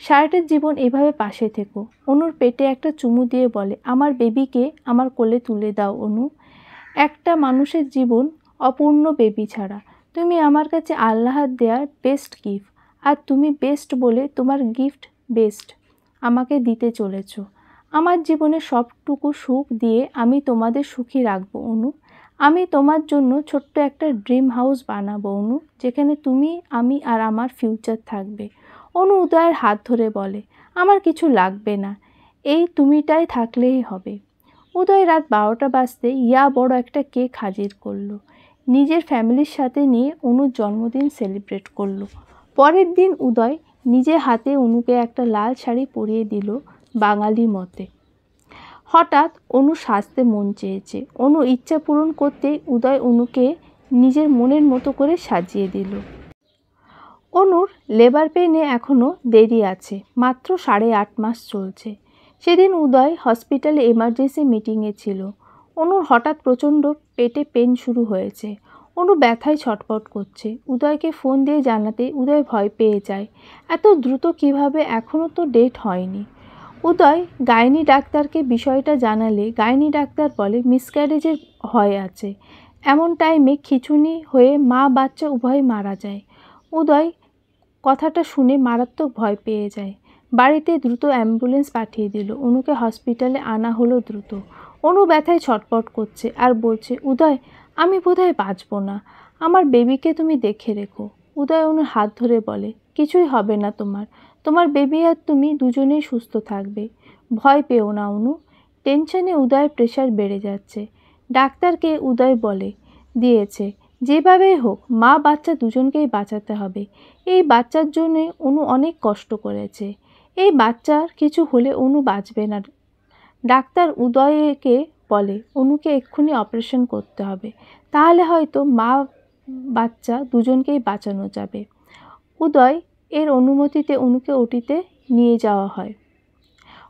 সারাটা জীবন এভাবে পাশে থেকো। অনুর পেটে একটা চুমু দিয়ে বলে, আমার বেবিকে আমার কোলে তুলে দাও অনু। একটা মানুষের জীবন অপূর্ণ বেবি ছাড়া। তুমি আমার কাছে আল্লাহর দেয়ার বেস্ট গিফট, আর তুমি বেস্ট বলে তোমার গিফট বেস্ট আমাকে দিতে চলেছ। আমার জীবনে সবটুকু সুখ দিয়ে আমি তোমাদের সুখী রাখবো অনু। আমি তোমার জন্য ছোট্ট একটা ড্রিম হাউস বানাবো অনু, যেখানে তুমি, আমি আর আমার ফিউচার থাকবে। অনু উদয়ের হাত ধরে বলে, আমার কিছু লাগবে না, এই তুমিটাই থাকলেই হবে। উদয় রাত 12টা বাজতে বড় একটা কেক হাজির করলো। নিজের ফ্যামিলির সাথে নিয়ে অনুর জন্মদিন সেলিব্রেট করলো। পরের দিন উদয় নিজের হাতে অনুকে একটা লাল শাড়ি পরিয়ে দিল বাঙালি মতে। হঠাৎ অনু সাজতে মন চেয়েছে। অনু ইচ্ছা পূরণ করতেই উদয় অনুকে নিজের মনের মতো করে সাজিয়ে দিল। অনুর লেবার পেনে এখনও দেরি আছে, মাত্র 8.5 মাস চলছে। সেদিন উদয় হসপিটালে এমার্জেন্সি মিটিংয়ে ছিল। অনুর হঠাৎ প্রচণ্ড পেটে পেন শুরু হয়েছে। অনু ব্যথায় ছটফট করছে। উদয়কে ফোন দিয়ে জানাতে উদয় ভয় পেয়ে যায়। এত দ্রুত কিভাবে, এখনও তো ডেট হয়নি। উদয় গাইনি ডাক্তারকে বিষয়টা জানালে গাইনি ডাক্তার বলে মিসক্যারেজের ভয় আছে, এমন টাইমে খিঁচুনি হয়ে মা বাচ্চা উভয় মারা যায়। উদয় কথাটা শুনে মারাত্মক ভয় পেয়ে যায়। বাড়িতে দ্রুত অ্যাম্বুলেন্স পাঠিয়ে দিল। অনুকে হসপিটালে আনা হলো দ্রুত। অনু ব্যথায় ছটফট করছে আর বলছে, উদয়, আমি বোধহয় বাঁচব না, আমার বেবিকে তুমি দেখে রেখো। উদয় অনুর হাত ধরে বলে, কিছুই হবে না তোমার, তোমার বেবি আর তুমি দুজনেই সুস্থ থাকবে, ভয় পেও না অনু। টেনশনে উদয়ের প্রেশার বেড়ে যাচ্ছে। ডাক্তারকে উদয় বলে দিয়েছে, যেভাবেই হোক মা বাচ্চা দুজনকেই বাঁচাতে হবে। এই বাচ্চার জন্যে অনু অনেক কষ্ট করেছে, এই বাচ্চার কিছু হলে অনু বাঁচবে না। ডাক্তার উদয়কে বলে অনুকে এক্ষুনি অপারেশন করতে হবে, তাহলে হয়তো মা বাচ্চা দুজনকেই বাঁচানো যাবে। উদয় এর অনুমতিতে অনুকে ওটিতে নিয়ে যাওয়া হয়।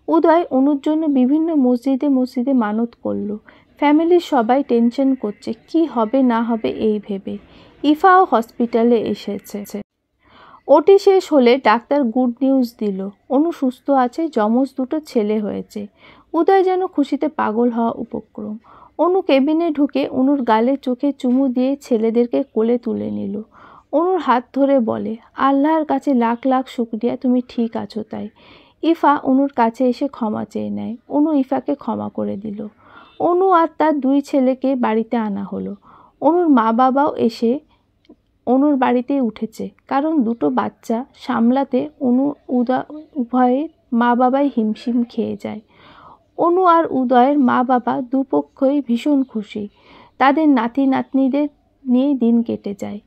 উদয় অনুর জন্য বিভিন্ন মসজিদে মানত করল। ফ্যামিলির সবাই টেনশন করছে কি হবে না হবে এই ভেবে। ইফাও হসপিটালে এসেছে। ওটি শেষ হলে ডাক্তার গুড নিউজ দিল, অনু সুস্থ আছে, যমজ দুটো ছেলে হয়েছে। উদয় যেন খুশিতে পাগল হওয়া উপক্রম। অনু কেবিনে ঢুকে অনুর গালে চোখে চুমু দিয়ে ছেলেদেরকে কোলে তুলে নিল। অনুর হাত ধরে বলে, আল্লাহর কাছে লাখ লাখ শুকরিয়া, তুমি ঠিক আছো তাই। ইফা অনুর কাছে এসে ক্ষমা চেয়ে নেয়। অনু ইফাকে ক্ষমা করে দিল। অনু আর তার 2 ছেলেকে বাড়িতে আনা হলো। অনুর মা বাবাও এসে অনুর বাড়িতেই উঠেছে, কারণ দুটো বাচ্চা সামলাতে অনু উভয়ের মা বাবাই হিমশিম খেয়ে যায়। অনু আর উদয়ের মা বাবা দুপক্ষই ভীষণ খুশি। তাদের নাতি নাতনিদের নিয়ে দিন কেটে যায়।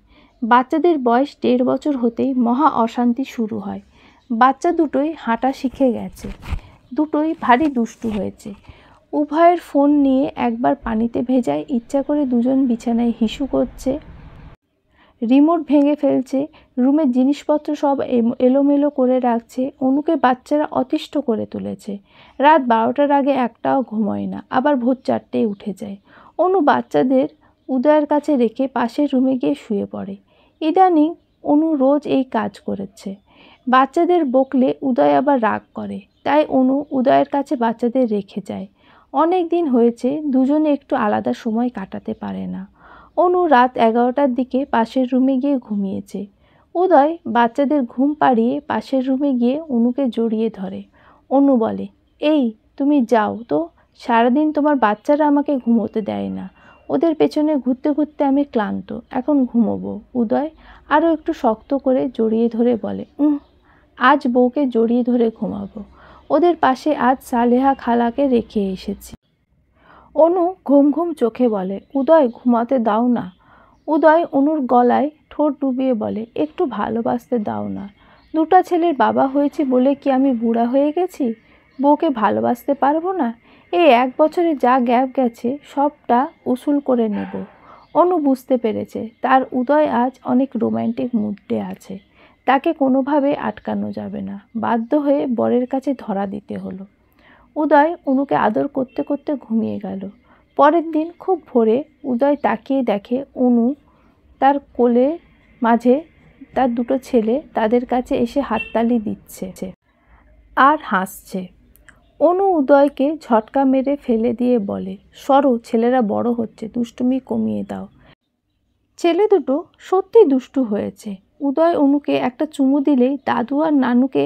বাচ্চাদের বয়স 1.5 বছর হতেই মহা অশান্তি শুরু হয়। বাচ্চা দুটোই হাঁটা শিখে গেছে, দুটোই ভারী দুষ্টু হয়েছে। উভয়ের ফোন নিয়ে একবার পানিতে ভেজায়, ইচ্ছা করে দুজন বিছানায় হিসু করছে, রিমোট ভেঙে ফেলছে, রুমের জিনিসপত্র সব এলোমেলো করে রাখছে। অনুকে বাচ্চারা অতিষ্ঠ করে তুলেছে। রাত 12টার আগে একটাও ঘুমোয় না, আবার ভোর 4টেয় উঠে যায়। অনু বাচ্চাদের উদয়ের কাছে রেখে পাশের রুমে গিয়ে শুয়ে পড়ে। ইদানিং অনু রোজ এই কাজ করেছে। বাচ্চাদের বকলে উদয় আবার রাগ করে, তাই অনু উদয়ের কাছে বাচ্চাদের রেখে যায়। অনেক দিন হয়েছে দুজনে একটু আলাদা সময় কাটাতে পারে না। অনু রাত 11টার দিকে পাশের রুমে গিয়ে ঘুমিয়েছে। উদয় বাচ্চাদের ঘুম পাড়িয়ে পাশের রুমে গিয়ে অনুকে জড়িয়ে ধরে। অনু বলে, এই তুমি যাও তো, সারাদিন তোমার বাচ্চারা আমাকে ঘুমোতে দেয় না, ওদের পেছনে ঘুরতে ঘুরতে আমি ক্লান্ত, এখন ঘুমোবো। উদয় আরও একটু শক্ত করে জড়িয়ে ধরে বলে, আজ বউকে জড়িয়ে ধরে ঘুমাবো, ওদের পাশে আজ সালেহা খালাকে রেখে এসেছি। অনু ঘুম ঘুম চোখে বলে, উদয় ঘুমাতে দাও না। উদয় অনুর গলায় ঠোঁট ডুবিয়ে বলে, একটু ভালোবাসতে দাও না। দুটা ছেলের বাবা হয়েছি বলে কি আমি বুড়া হয়ে গেছি? বউকে ভালোবাসতে পারবো না? এই 1 বছরে যা গ্যাপ গেছে সবটা উসুল করে নেব। অনু বুঝতে পেরেছে তার উদয় আজ অনেক রোম্যান্টিক মুডে আছে, তাকে কোনোভাবে আটকানো যাবে না। বাধ্য হয়ে বরের কাছে ধরা দিতে হলো। উদয় অনুকে আদর করতে করতে ঘুমিয়ে গেল। পরের দিন খুব ভোরে উদয় তাকিয়ে দেখে অনু তার কোলে মাঝে তার দুটো ছেলে তাদের কাছে এসে হাততালি দিচ্ছে আর হাসছে। অনু উদয়কে ঝটকা মেরে ফেলে দিয়ে বলে, সরো, ছেলেরা বড় হচ্ছে, দুষ্টুমি কমিয়ে দাও। ছেলে দুটো সত্যি দুষ্টু হয়েছে। উদয় অনুকে একটা চুমু দিলেই দাদু আর নানুকে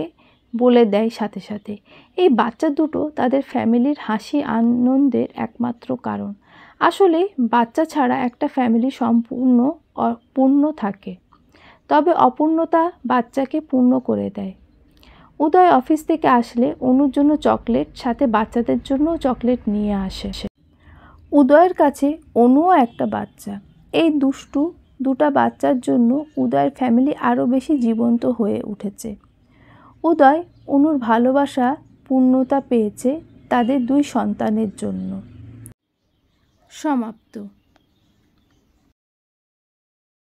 বলে দেয় সাথে সাথে। এই বাচ্চা দুটো তাদের ফ্যামিলির হাসি আনন্দের একমাত্র কারণ। আসলে বাচ্চা ছাড়া একটা ফ্যামিলি সম্পূর্ণ অপূর্ণ থাকে, তবে অপূর্ণতা বাচ্চাকে পূর্ণ করে দেয়। উদয় অফিস থেকে আসলে অনুর জন্য চকলেট, সাথে বাচ্চাদের জন্যও চকলেট নিয়ে আসে। উদয়ের কাছে অনুও একটা বাচ্চা। এই দুষ্টু দুটা বাচ্চার জন্য উদয়ের ফ্যামিলি আরও বেশি জীবন্ত হয়ে উঠেছে। উদয় অনুর ভালোবাসা পূর্ণতা পেয়েছে তাদের 2 সন্তানের জন্য। সমাপ্ত।